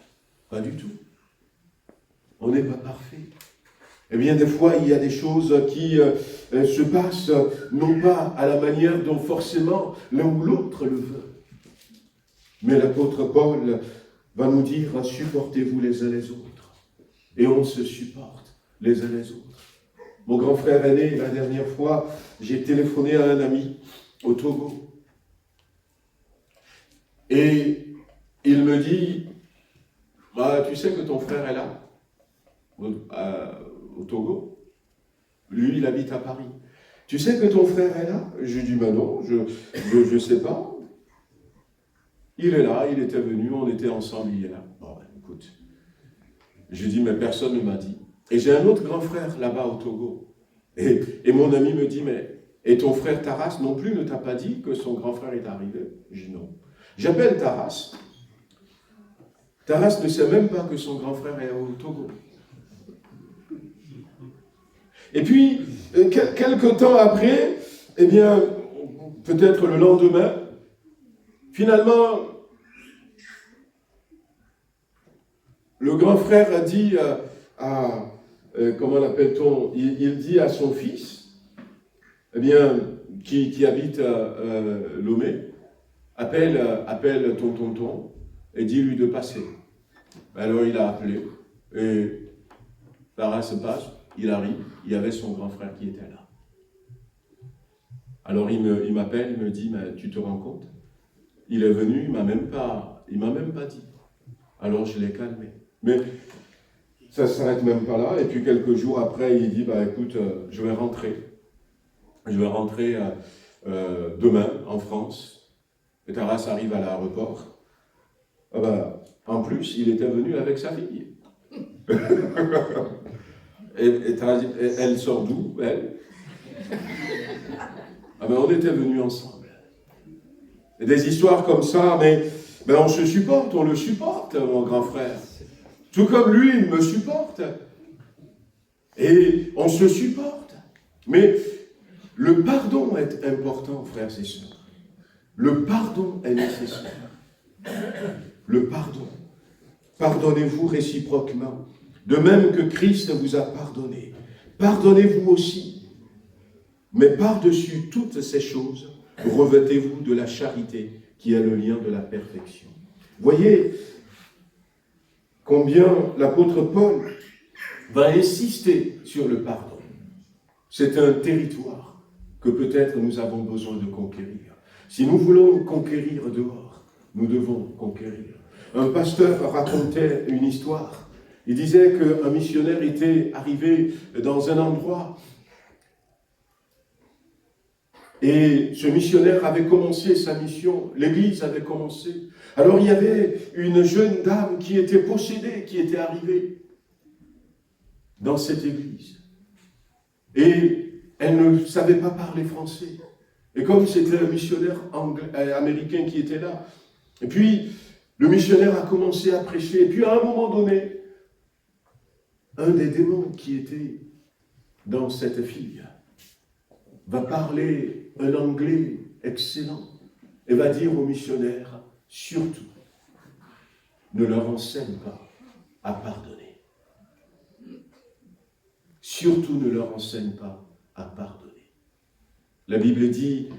Pas du tout. On n'est pas parfait. Eh bien, des fois, il y a des choses qui se passent, non pas à la manière dont forcément l'un ou l'autre le veut. Mais l'apôtre Paul va nous dire, supportez-vous les uns les autres. Et on se supporte les uns les autres. Mon grand frère aîné, la dernière fois, j'ai téléphoné à un ami au Togo. Et il me dit, tu sais que ton frère est là, au Togo. Lui, il habite à Paris. Tu sais que ton frère est là? Je dis, non, je sais pas. Il est là, il était venu, on était ensemble, il est là. Bon, écoute. Je dis, mais personne ne m'a dit. Et j'ai un autre grand frère là-bas au Togo. Et mon ami me dit, et ton frère Taras non plus ne t'a pas dit que son grand frère est arrivé? Je dis, non. J'appelle Taras. Taras ne sait même pas que son grand frère est au Togo. Et puis, quelques temps après, eh bien, peut-être le lendemain, finalement, le grand frère a dit comment l'appelle-t-on, il dit à son fils, eh bien, qui habite Lomé, appelle ton tonton et dis-lui de passer. Alors il a appelé, et Sarah se passe, il arrive, il y avait son grand frère qui était là. Alors il m'appelle, il me dit, mais tu te rends compte? Il est venu, il m'a même pas dit. Alors je l'ai calmé. Mais ça ne s'arrête même pas là, et puis quelques jours après, il dit, écoute, je vais rentrer. Je vais rentrer demain en France. Et Taras arrive à l'aéroport. En plus, il était venu avec sa fille. et Taras dit, elle sort d'où, elle? On était venus ensemble. Et des histoires comme ça, mais on se supporte, on le supporte, mon grand frère. Tout comme lui, il me supporte. Et on se supporte. Mais le pardon est important, frères et sœurs. Le pardon est nécessaire. Le pardon. Pardonnez-vous réciproquement. De même que Christ vous a pardonné. Pardonnez-vous aussi. Mais par-dessus toutes ces choses, revêtez-vous de la charité qui est le lien de la perfection. Voyez combien l'apôtre Paul va insister sur le pardon. C'est un territoire que peut-être nous avons besoin de conquérir. Si nous voulons conquérir dehors, nous devons conquérir. Un pasteur racontait une histoire. Il disait qu'un missionnaire était arrivé dans un endroit et ce missionnaire avait commencé sa mission, l'église avait commencé. Alors il y avait une jeune dame qui était possédée, qui était arrivée dans cette église. Et elle ne savait pas parler français. Et comme c'était un missionnaire américain qui était là, et puis le missionnaire a commencé à prêcher, et puis à un moment donné, un des démons qui était dans cette fille va parler un anglais excellent et va dire aux missionnaires, surtout, ne leur enseigne pas à pardonner. Surtout ne leur enseigne pas à pardonner. La Bible dit,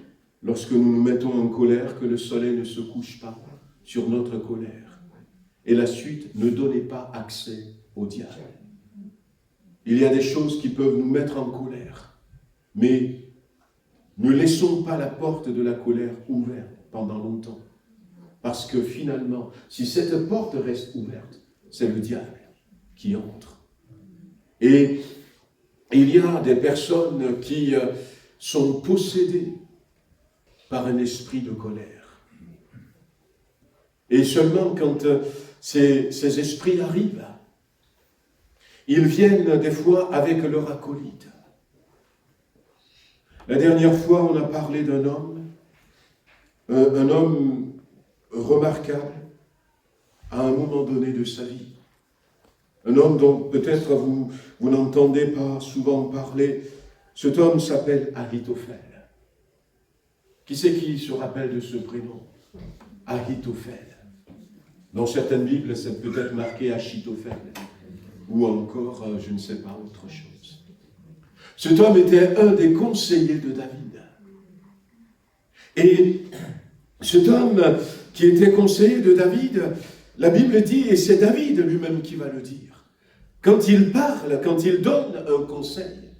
lorsque nous nous mettons en colère, que le soleil ne se couche pas sur notre colère. Et la suite, ne donnez pas accès au diable. Il y a des choses qui peuvent nous mettre en colère, mais ne laissons pas la porte de la colère ouverte pendant longtemps. Parce que finalement, si cette porte reste ouverte, c'est le diable qui entre. Et il y a des personnes qui sont possédées par un esprit de colère. Et seulement quand ces esprits arrivent, ils viennent des fois avec leur acolyte. La dernière fois, on a parlé d'un homme remarquable à un moment donné de sa vie. Un homme dont peut-être vous n'entendez pas souvent parler. Cet homme s'appelle Ahitophel. Qui c'est qui se rappelle de ce prénom? Ahitophel. Dans certaines Bibles, c'est peut-être marqué Achitophel. Ou encore, je ne sais pas, autre chose. Cet homme était un des conseillers de David. Et cet homme qui était conseiller de David, la Bible dit, et c'est David lui-même qui va le dire, quand il parle, quand il donne un conseil,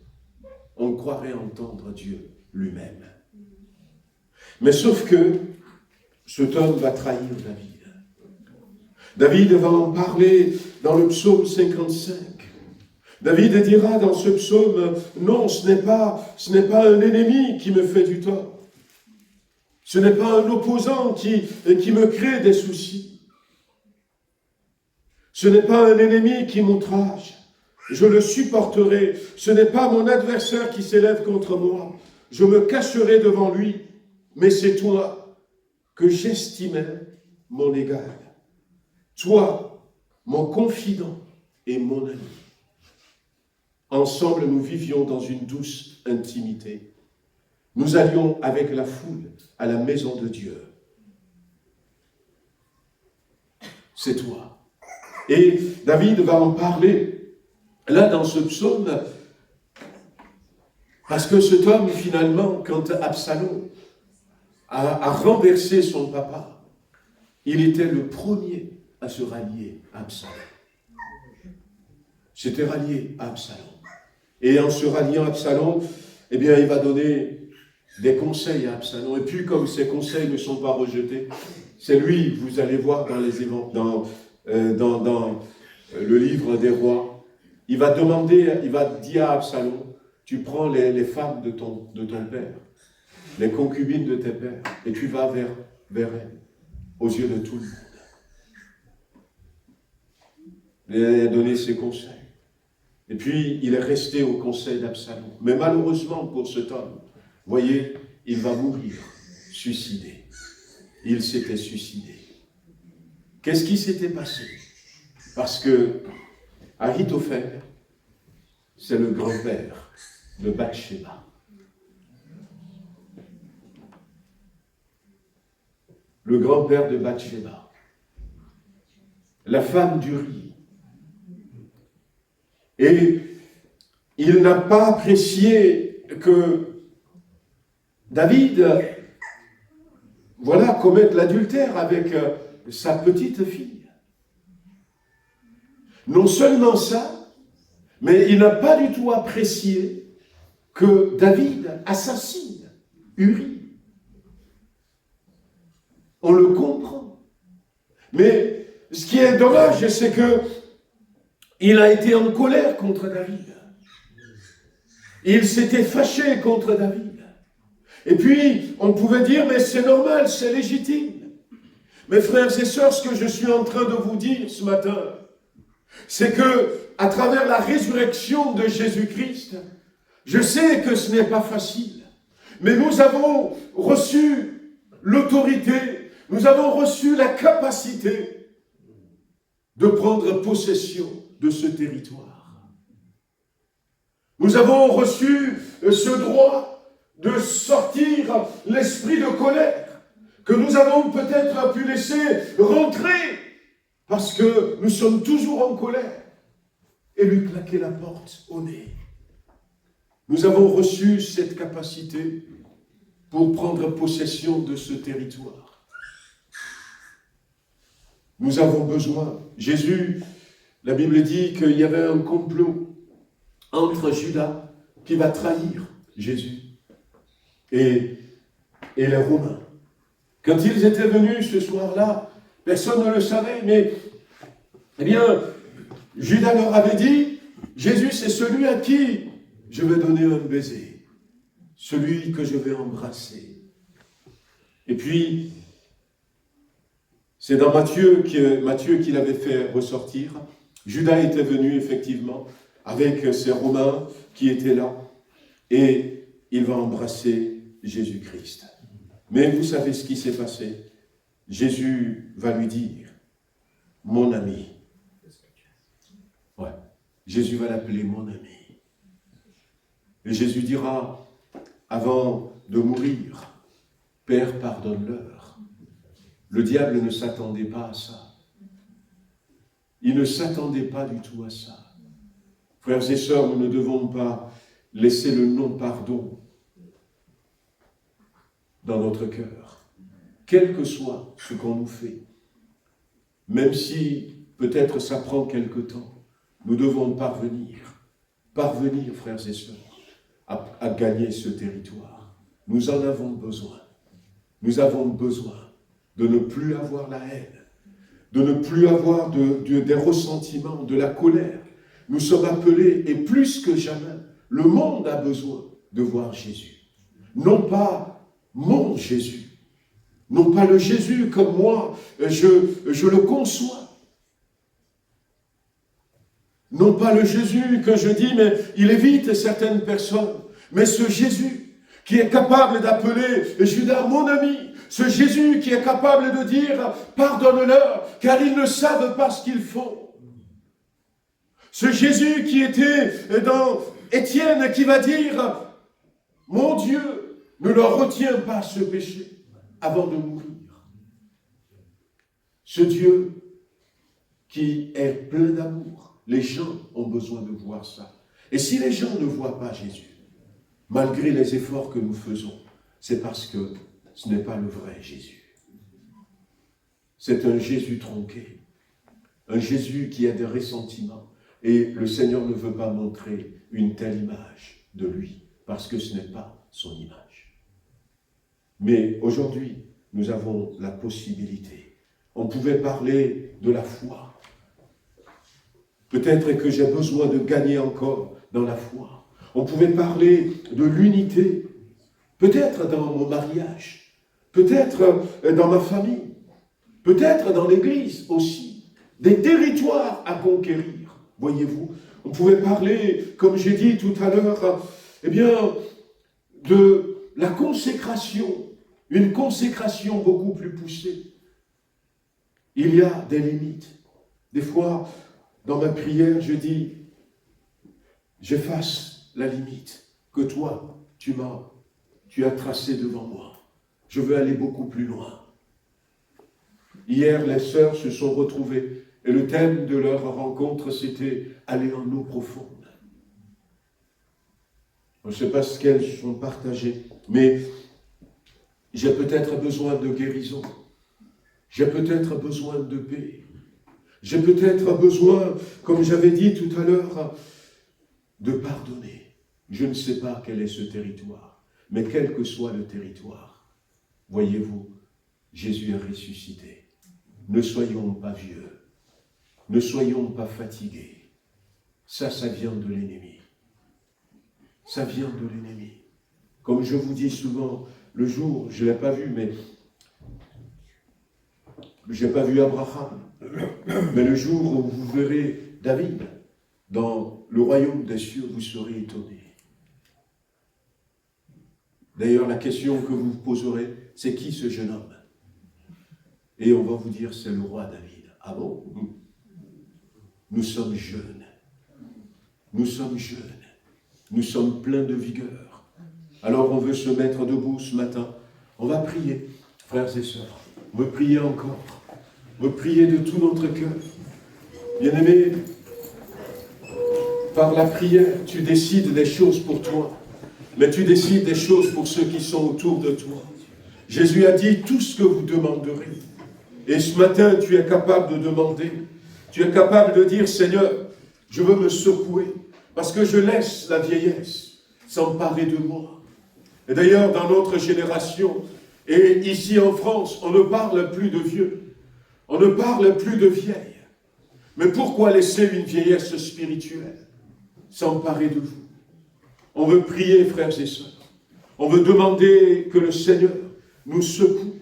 on croirait entendre Dieu lui-même. Mais sauf que cet homme va trahir David. David va en parler dans le psaume 55. David dira dans ce psaume, non, ce n'est pas un ennemi qui me fait du tort. Ce n'est pas un opposant qui me crée des soucis. Ce n'est pas un ennemi qui m'outrage. Je le supporterai. Ce n'est pas mon adversaire qui s'élève contre moi. Je me cacherai devant lui. Mais c'est toi que j'estimais mon égal. Toi, mon confident et mon ami. Ensemble, nous vivions dans une douce intimité. Nous allions avec la foule à la maison de Dieu. C'est toi. Et David va en parler là dans ce psaume, parce que cet homme, finalement, quand Absalom a renversé son papa, il était le premier à se rallier à Absalom. S'était rallié à Absalom. Et en se ralliant à Absalom, eh bien, il va donner des conseils à Absalom. Et puis, comme ces conseils ne sont pas rejetés, c'est lui, vous allez voir dans le livre des rois, il va dire à Absalom, tu prends les femmes de ton père, les concubines de tes pères, et tu vas vers elles, aux yeux de tout le monde. Il a donné ses conseils. Et puis, il est resté au conseil d'Absalom. Mais malheureusement pour cet homme, voyez, il va mourir, suicidé. Il s'était suicidé. Qu'est-ce qui s'était passé? Parce que Ahitophel, c'est le grand-père de Bathsheba. Le grand-père de Bathsheba. La femme d'Uri. Et il n'a pas apprécié que David, commette l'adultère avec sa petite fille. Non seulement ça, mais il n'a pas du tout apprécié que David assassine Uri. On le comprend. Mais ce qui est dommage, c'est que il a été en colère contre David. Il s'était fâché contre David. Et puis, on pouvait dire, mais c'est normal, c'est légitime. Mes frères et sœurs, ce que je suis en train de vous dire ce matin, c'est que, à travers la résurrection de Jésus-Christ, je sais que ce n'est pas facile, mais nous avons reçu l'autorité, nous avons reçu la capacité de prendre possession de ce territoire. Nous avons reçu ce droit de sortir l'esprit de colère que nous avons peut-être pu laisser rentrer parce que nous sommes toujours en colère et lui claquer la porte au nez. Nous avons reçu cette capacité pour prendre possession de ce territoire. Nous avons besoin. Jésus, la Bible dit qu'il y avait un complot entre Judas qui va trahir Jésus et les Romains. Quand ils étaient venus ce soir-là, personne ne le savait, mais Judas leur avait dit, Jésus c'est celui à qui je vais donner un baiser, celui que je vais embrasser. Et puis, c'est dans Matthieu qui l'avait fait ressortir. Judas était venu effectivement avec ces Romains qui étaient là et il va embrasser Jésus-Christ. Mais vous savez ce qui s'est passé? Jésus va lui dire, mon ami. Ouais. Jésus va l'appeler mon ami. Et Jésus dira, avant de mourir, Père, pardonne-leur. Le diable ne s'attendait pas à ça. Il ne s'attendait pas du tout à ça. Frères et sœurs, nous ne devons pas laisser le non-pardon dans notre cœur, quel que soit ce qu'on nous fait. Même si peut-être ça prend quelque temps, nous devons parvenir, frères et sœurs, à gagner ce territoire. Nous en avons besoin. Nous avons besoin de ne plus avoir la haine, de ne plus avoir des ressentiments, de la colère. Nous sommes appelés, et plus que jamais, le monde a besoin de voir Jésus. Non pas mon Jésus, non pas le Jésus comme moi, je le conçois. Non pas le Jésus que je dis, mais il évite certaines personnes. Mais ce Jésus qui est capable d'appeler Judas mon ami, ce Jésus qui est capable de dire « Pardonne-leur, car ils ne savent pas ce qu'ils font ». Ce Jésus qui était dans Étienne qui va dire « Mon Dieu, ne leur retiens pas ce péché avant de mourir ». Ce Dieu qui est plein d'amour. Les gens ont besoin de voir ça. Et si les gens ne voient pas Jésus, malgré les efforts que nous faisons, c'est parce que ce n'est pas le vrai Jésus. C'est un Jésus tronqué, un Jésus qui a des ressentiments. Et le Seigneur ne veut pas montrer une telle image de lui, parce que ce n'est pas son image. Mais aujourd'hui, nous avons la possibilité. On pouvait parler de la foi. Peut-être que j'ai besoin de gagner encore dans la foi. On pouvait parler de l'unité. Peut-être dans mon mariage. Peut-être dans ma famille. Peut-être dans l'Église aussi. Des territoires à conquérir. Voyez-vous, on pouvait parler, comme j'ai dit tout à l'heure, eh bien, de la consécration. Une consécration beaucoup plus poussée. Il y a des limites. Des fois, dans ma prière, je dis, j'efface la limite que toi, tu as tracée devant moi. Je veux aller beaucoup plus loin. Hier, les sœurs se sont retrouvées et le thème de leur rencontre, c'était aller en eau profonde. Je ne sais pas ce qu'elles sont partagées, mais j'ai peut-être besoin de guérison. J'ai peut-être besoin de paix. J'ai peut-être besoin, comme j'avais dit tout à l'heure, de pardonner. Je ne sais pas quel est ce territoire, mais quel que soit le territoire, voyez-vous, Jésus est ressuscité. Ne soyons pas vieux, ne soyons pas fatigués. Ça vient de l'ennemi. Ça vient de l'ennemi. Comme je vous dis souvent, le jour, je ne l'ai pas vu, mais je n'ai pas vu Abraham. Mais le jour où vous verrez David dans le royaume des cieux, vous serez étonnés. D'ailleurs, la question que vous vous poserez, c'est qui ce jeune homme? Et on va vous dire, c'est le roi David. Ah bon? Nous sommes jeunes. Nous sommes jeunes. Nous sommes pleins de vigueur. Alors on veut se mettre debout ce matin. On va prier, frères et sœurs. On veut prier encore. On veut prier de tout notre cœur. Bien-aimé, par la prière, tu décides des choses pour toi. Mais tu décides des choses pour ceux qui sont autour de toi. Jésus a dit tout ce que vous demanderez. Et ce matin, tu es capable de demander. Tu es capable de dire, Seigneur, je veux me secouer. Parce que je laisse la vieillesse s'emparer de moi. Et d'ailleurs, dans notre génération, et ici en France, on ne parle plus de vieux. On ne parle plus de vieilles. Mais pourquoi laisser une vieillesse spirituelle s'emparer de vous? On veut prier, frères et sœurs. On veut demander que le Seigneur nous secoue.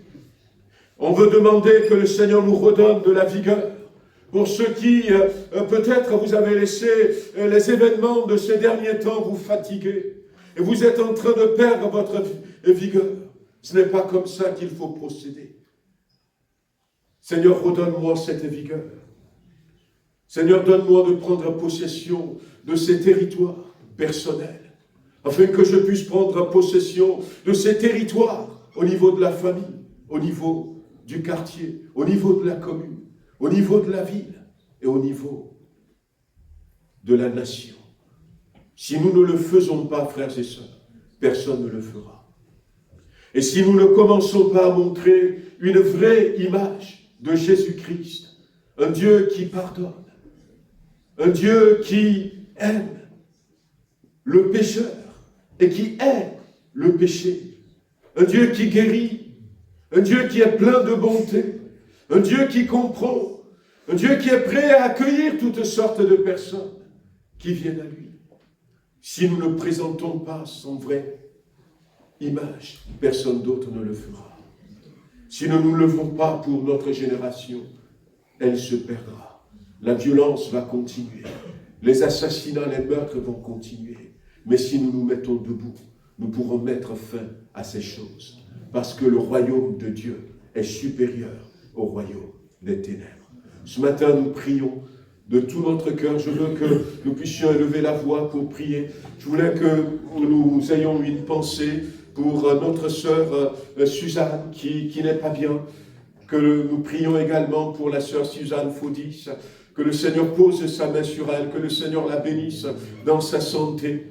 On veut demander que le Seigneur nous redonne de la vigueur. Pour ceux qui, peut-être, vous avez laissé les événements de ces derniers temps vous fatiguer. Et vous êtes en train de perdre votre vigueur. Ce n'est pas comme ça qu'il faut procéder. Seigneur, redonne-moi cette vigueur. Seigneur, donne-moi de prendre possession de ces territoires personnels, afin que je puisse prendre possession de ces territoires au niveau de la famille, au niveau du quartier, au niveau de la commune, au niveau de la ville et au niveau de la nation. Si nous ne le faisons pas, frères et sœurs, personne ne le fera. Et si nous ne commençons pas à montrer une vraie image de Jésus-Christ, un Dieu qui pardonne, un Dieu qui aime le pécheur et qui aime le péché, un Dieu qui guérit, un Dieu qui est plein de bonté, un Dieu qui comprend, un Dieu qui est prêt à accueillir toutes sortes de personnes qui viennent à lui. Si nous ne présentons pas son vrai image, personne d'autre ne le fera. Si nous ne nous levons pas pour notre génération, elle se perdra. La violence va continuer. Les assassinats, les meurtres vont continuer. Mais si nous nous mettons debout, nous pourrons mettre fin à ces choses. Parce que le royaume de Dieu est supérieur au royaume des ténèbres. Ce matin, nous prions de tout notre cœur. Je veux que nous puissions élever la voix pour prier. Je voulais que nous ayons une pensée pour notre sœur Suzanne qui n'est pas bien. que nous prions également pour la sœur Suzanne Faudis, que le Seigneur pose sa main sur elle, que le Seigneur la bénisse dans sa santé.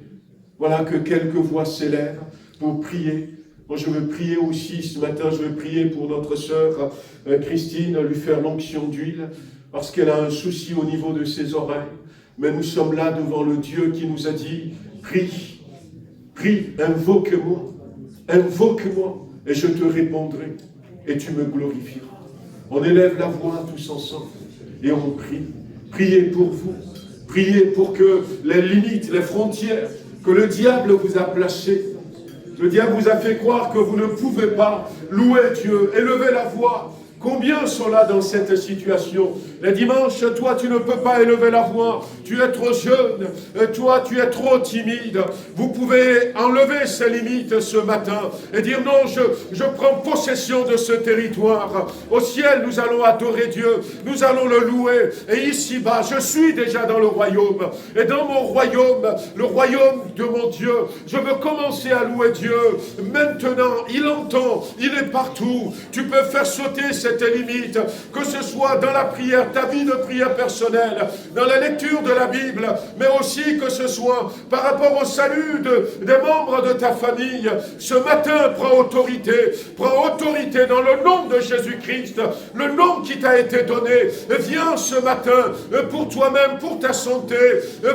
Voilà, que quelques voix s'élèvent pour prier. Moi, je veux prier aussi ce matin, je veux prier pour notre sœur Christine, lui faire l'onction d'huile, parce qu'elle a un souci au niveau de ses oreilles. Mais nous sommes là devant le Dieu qui nous a dit, prie, prie, invoque-moi, et je te répondrai, et tu me glorifieras. On élève la voix tous ensemble, et on prie. Priez pour vous, priez pour que les limites, les frontières que le diable vous a placées, le diable vous a fait croire que vous ne pouvez pas louer Dieu, élever la voix. Combien sont là dans cette situation? Les dimanches, toi, tu ne peux pas élever la voix. Tu es trop jeune. Toi, tu es trop timide. Vous pouvez enlever ces limites ce matin et dire non, je prends possession de ce territoire. Au ciel, nous allons adorer Dieu. Nous allons le louer. Et ici-bas, je suis déjà dans le royaume. Et dans mon royaume, le royaume de mon Dieu, je veux commencer à louer Dieu. Maintenant, il entend. Il est partout. Tu peux faire sauter cette limite, que ce soit dans la prière, ta vie de prière personnelle, dans la lecture de la Bible, mais aussi que ce soit par rapport au salut des membres de ta famille. Ce matin, prends autorité dans le nom de Jésus-Christ, le nom qui t'a été donné. Viens ce matin pour toi-même, pour ta santé,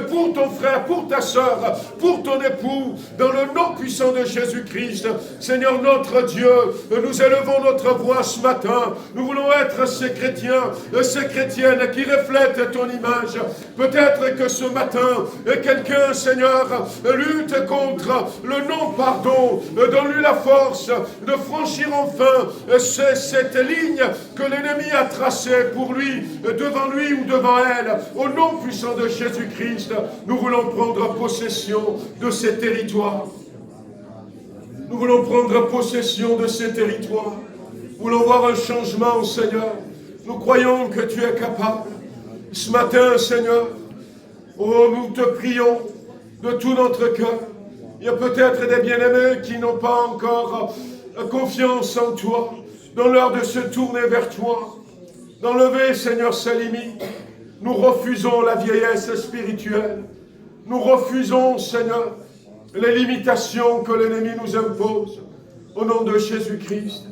pour ton frère, pour ta soeur, pour ton époux, dans le nom puissant de Jésus-Christ. Seigneur notre Dieu, nous élevons notre voix ce matin. Nous voulons être ces chrétiens, ces chrétiennes qui reflètent ton image. Peut-être que ce matin, quelqu'un, Seigneur, lutte contre le non-pardon. Donne-lui la force de franchir enfin cette ligne que l'ennemi a tracée pour lui, devant lui ou devant elle. Au nom puissant de Jésus-Christ, nous voulons prendre possession de ces territoires. Nous voulons prendre possession de ces territoires. Nous voulons voir un changement, Seigneur. Nous croyons que tu es capable. Ce matin, Seigneur, oh, nous te prions de tout notre cœur. Il y a peut-être des bien-aimés qui n'ont pas encore confiance en toi. Donne-leur de se tourner vers toi. D'enlever, Seigneur, ces limites. Nous refusons la vieillesse spirituelle. Nous refusons, Seigneur, les limitations que l'ennemi nous impose. Au nom de Jésus-Christ.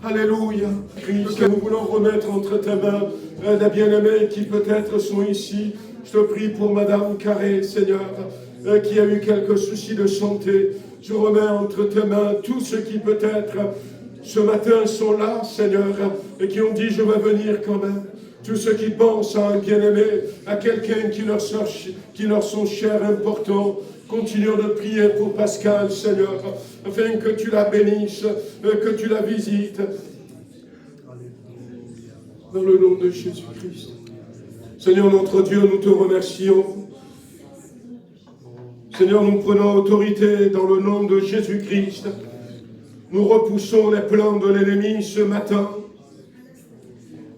Alléluia. Christ, nous voulons remettre entre tes mains des bien-aimés qui peut-être sont ici. Je te prie pour Madame Carré, Seigneur, qui a eu quelques soucis de santé. Je remets entre tes mains tous ceux qui peut-être ce matin sont là, Seigneur, et qui ont dit je vais venir quand même. Tous ceux qui pensent à un bien-aimé, à quelqu'un qui leur sont chers, importants. Continuons de prier pour Pascal, Seigneur, afin que tu la bénisses, que tu la visites. Dans le nom de Jésus-Christ. Seigneur notre Dieu, nous te remercions. Seigneur, nous prenons autorité dans le nom de Jésus-Christ. Nous repoussons les plans de l'ennemi ce matin.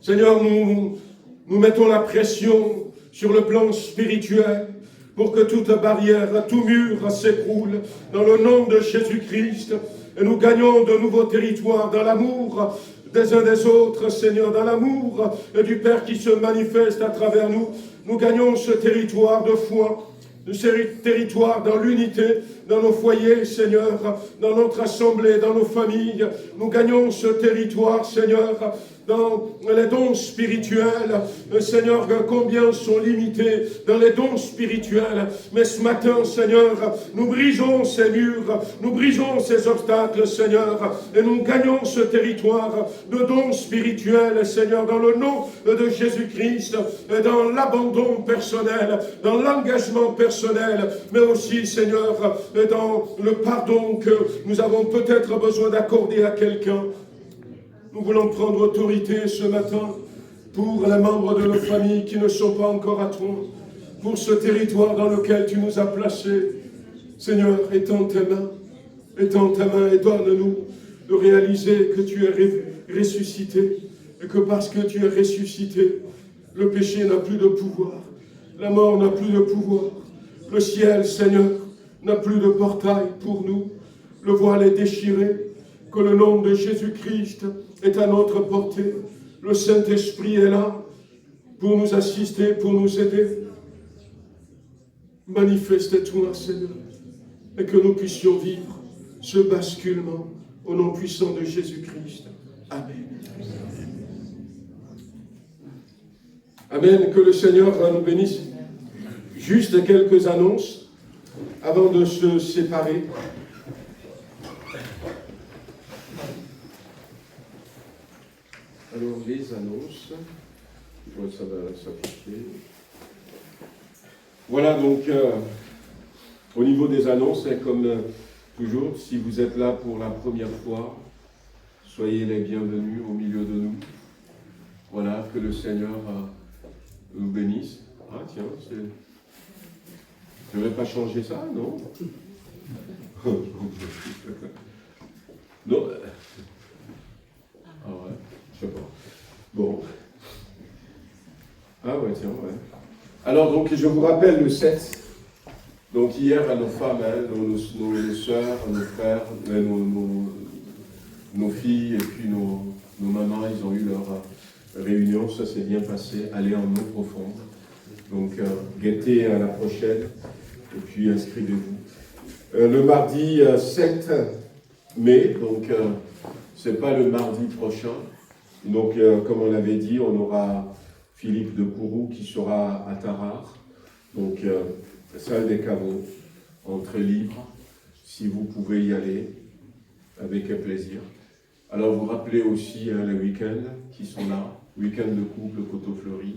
Seigneur, nous mettons la pression sur le plan spirituel pour que toute barrière, tout mur s'écroule dans le nom de Jésus-Christ. Et nous gagnons de nouveaux territoires dans l'amour des uns des autres, Seigneur, dans l'amour du Père qui se manifeste à travers nous. Nous gagnons ce territoire de foi, ce territoire dans l'unité, dans nos foyers, Seigneur, dans notre assemblée, dans nos familles. Nous gagnons ce territoire, Seigneur, dans les dons spirituels. Seigneur, combien sont limités dans les dons spirituels. Mais ce matin, Seigneur, nous brisons ces murs, nous brisons ces obstacles, Seigneur, et nous gagnons ce territoire de dons spirituels, Seigneur, dans le nom de Jésus-Christ, dans l'abandon personnel, dans l'engagement personnel, mais aussi, Seigneur, dans le pardon que nous avons peut-être besoin d'accorder à quelqu'un. Nous voulons prendre autorité ce matin pour les membres de nos familles qui ne sont pas encore à toi, pour ce territoire dans lequel tu nous as placés. Seigneur, étends tes mains et donne-nous de réaliser que tu es ressuscité et que parce que tu es ressuscité, le péché n'a plus de pouvoir, la mort n'a plus de pouvoir, le ciel, Seigneur, n'a plus de portail pour nous, le voile est déchiré, que le nom de Jésus-Christ est à notre portée. Le Saint-Esprit est là pour nous assister, pour nous aider. Manifeste-toi, Seigneur, et que nous puissions vivre ce basculement au nom puissant de Jésus-Christ. Amen. Amen. Que le Seigneur nous bénisse. Juste quelques annonces avant de se séparer. Alors, les annonces. Ça va s'afficher. Voilà, donc, au niveau des annonces, comme toujours, si vous êtes là pour la première fois, soyez les bienvenus au milieu de nous. Voilà, que le Seigneur nous bénisse. Ah, tiens, je ne vais pas changer ça, non? Non. Ah ouais, je sais pas. Bon. Ah ouais, tiens, ouais. Alors, donc, je vous rappelle le 7. Donc, hier, à nos femmes, nos soeurs, nos frères, nos filles et puis nos mamans, ils ont eu leur réunion. Ça s'est bien passé. Allez en eau profonde. Donc, guettez à la prochaine. Et puis, inscrivez-vous. Le mardi 7 mai, donc, c'est pas le mardi prochain. Donc, comme on l'avait dit, on aura Philippe de Kourou qui sera à Tarare. Donc, salle des caveaux, entrée libre. Si vous pouvez y aller, avec plaisir. Alors, vous rappelez aussi les week-ends qui sont là. Week-end de couple, Coteau Fleury.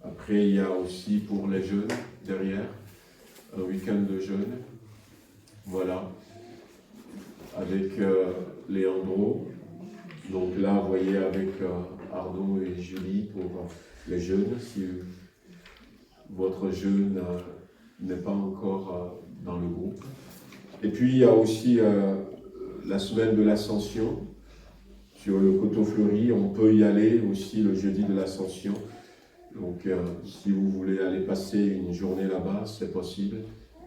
Après, il y a aussi pour les jeunes, derrière, un week-end de jeunes. Voilà. Avec Léandro. Donc là, vous voyez, avec Arnaud et Julie pour les jeunes, si votre jeune n'est pas encore dans le groupe. Et puis, il y a aussi la semaine de l'Ascension sur le Coteau Fleury. On peut y aller aussi le jeudi de l'Ascension. Donc, si vous voulez aller passer une journée là-bas, c'est possible.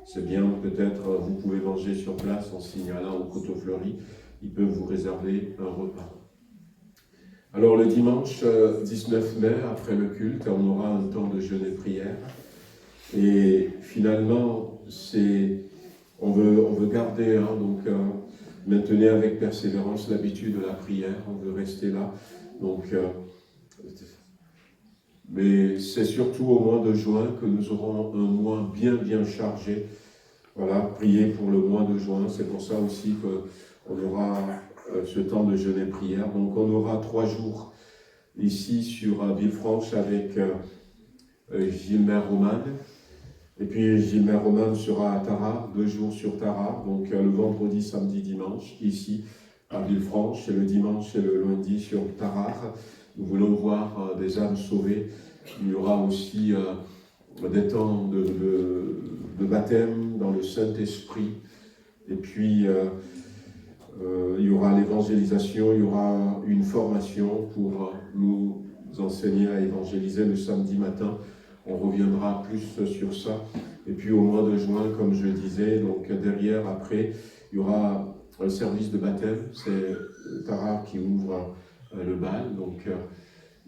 C'est bien, peut-être vous pouvez manger sur place en signalant au Coteau Fleury. Ils peuvent vous réserver un repas. Alors, le dimanche 19 mai, après le culte, on aura un temps de jeûne et prière. Et finalement, on veut garder, donc maintenir avec persévérance l'habitude de la prière. On veut rester là. Donc, mais c'est surtout au mois de juin que nous aurons un mois bien chargé. Voilà, prier pour le mois de juin. C'est pour ça aussi qu'on aura ce temps de jeûne et prière. Donc, on aura 3 jours ici sur Villefranche avec Gilbert Roman. Et puis Gilbert Roman sera à Tarare, 2 jours sur Tarare. Donc, le vendredi, samedi, dimanche, ici à Villefranche. Et le dimanche et le lundi sur Tarare. Nous voulons voir des âmes sauvées. Il y aura aussi des temps de baptême dans le Saint-Esprit. Et puis, il y aura l'évangélisation, il y aura une formation pour nous enseigner à évangéliser le samedi matin. On reviendra plus sur ça. Et puis, au mois de juin, comme je disais, donc derrière, après, il y aura un service de baptême. C'est Tarare qui ouvre le bal. Donc,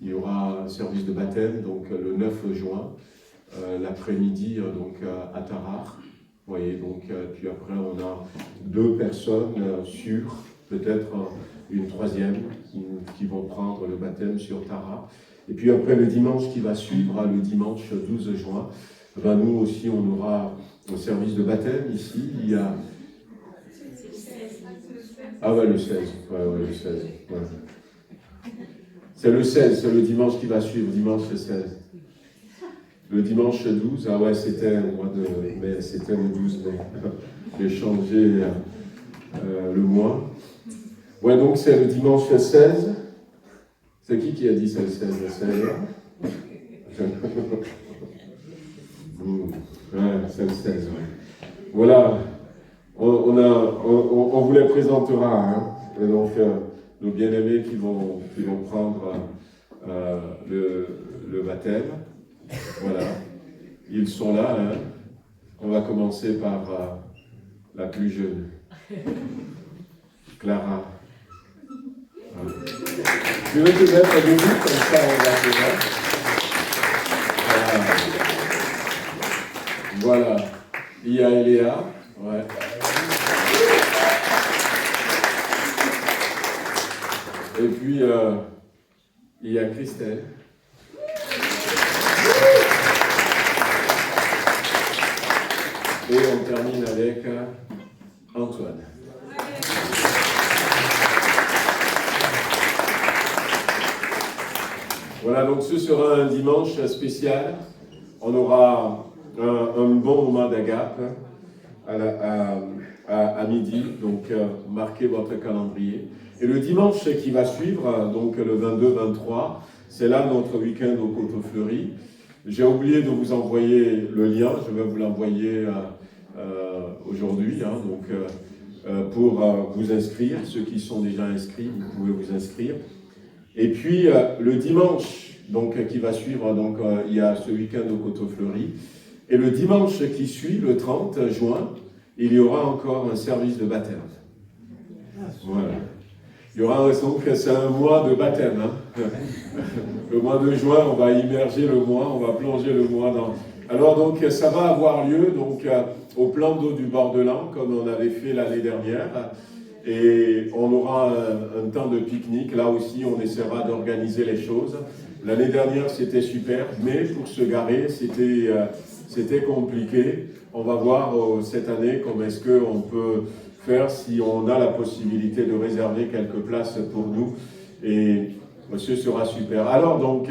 il y aura un service de baptême donc, le 9 juin, l'après-midi donc, à Tarare. Vous voyez, donc, puis après, on a 2 personnes sûres, peut-être une 3e, qui vont prendre le baptême sur Tarare. Et puis après, le dimanche qui va suivre, le dimanche 12 juin, ben, nous aussi, on aura un service de baptême ici. Il y a... Ah ouais, le 16. Ouais, le 16. Ouais. C'est le 16, c'est le dimanche qui va suivre, dimanche 16. Le dimanche 12, ah ouais, c'était au mois de mai, c'était le 12 mai. J'ai changé le mois. Ouais, donc c'est le dimanche 16. C'est qui a dit c'est le 16? C'est ouais, c'est le 16, ouais. Voilà, on vous les présentera, hein. Et donc, nos bien-aimés qui vont prendre le baptême. Voilà, ils sont là. Hein. On va commencer par la plus jeune, Clara. Voilà. Je vais te mettre debout, comme ça on va te voir. Voilà. Il y a Eléa. Ouais. Et puis, il y a Christelle. Et on termine avec Antoine. Voilà, donc ce sera un dimanche spécial. On aura un bon moment d'agape à midi, donc marquez votre calendrier. Et le dimanche qui va suivre, donc le 22-23, c'est là notre week-end au Coteaux-Fleury. J'ai oublié de vous envoyer le lien, je vais vous l'envoyer aujourd'hui, hein, donc pour vous inscrire. Ceux qui sont déjà inscrits, vous pouvez vous inscrire. Et puis le dimanche donc, qui va suivre, donc, il y a ce week-end au Coteaux-Fleury. Et le dimanche qui suit, le 30 juin, il y aura encore un service de baptême. Voilà. Il y aura donc, c'est un mois de baptême. Hein. Le mois de juin, on va immerger le mois, on va plonger le mois dans... Alors donc, ça va avoir lieu donc, au plan d'eau du bord de l'An, comme on avait fait l'année dernière. Et on aura un temps de pique-nique. Là aussi, on essaiera d'organiser les choses. L'année dernière, c'était super, mais pour se garer, c'était compliqué. On va voir cette année comment est-ce qu'on peut faire si on a la possibilité de réserver quelques places pour nous. Et ce sera super. Alors donc,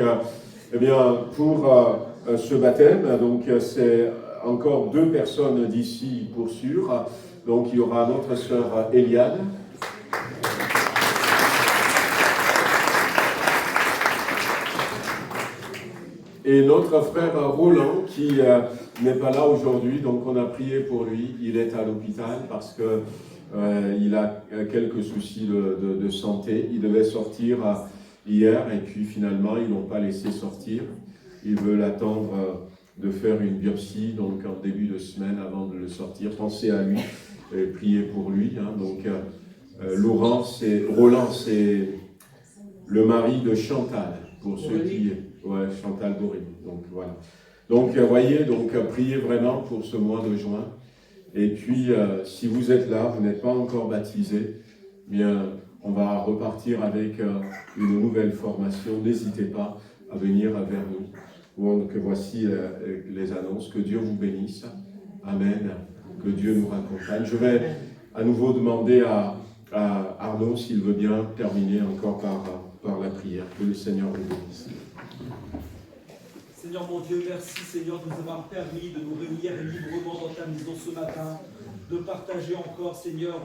eh bien, pour ce baptême, donc c'est encore 2 personnes d'ici pour sûr. Donc il y aura notre sœur Eliane. Et notre frère Roland qui n'est pas là aujourd'hui, donc on a prié pour lui. Il est à l'hôpital parce que il a quelques soucis de santé. Il devait sortir hier et puis finalement ils n'ont pas laissé sortir. Ils veulent attendre de faire une biopsie donc en début de semaine avant de le sortir. Pensez à lui et priez pour lui. Hein. Donc Roland, c'est le mari de Chantal, pour ceux qui... Ouais, Chantal Bory. Donc voilà. Donc voyez, donc priez vraiment pour ce mois de juin. Et puis si vous êtes là, vous n'êtes pas encore baptisé, bien on va repartir avec une nouvelle formation. N'hésitez pas à venir vers nous. Donc voici les annonces. Que Dieu vous bénisse. Amen. Que Dieu nous raccompagne. Je vais à nouveau demander à Arnaud s'il veut bien terminer encore par la prière. Que le Seigneur vous bénisse. Seigneur mon Dieu, merci Seigneur de nous avoir permis de nous réunir librement dans ta maison ce matin, de partager encore Seigneur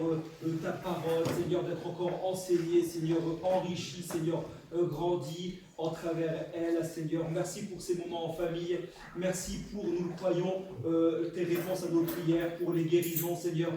ta parole, Seigneur d'être encore enseigné, Seigneur enrichi, Seigneur grandi en travers elle, Seigneur. Merci pour ces moments en famille, merci pour, nous le croyons, tes réponses à nos prières, pour les guérisons, Seigneur.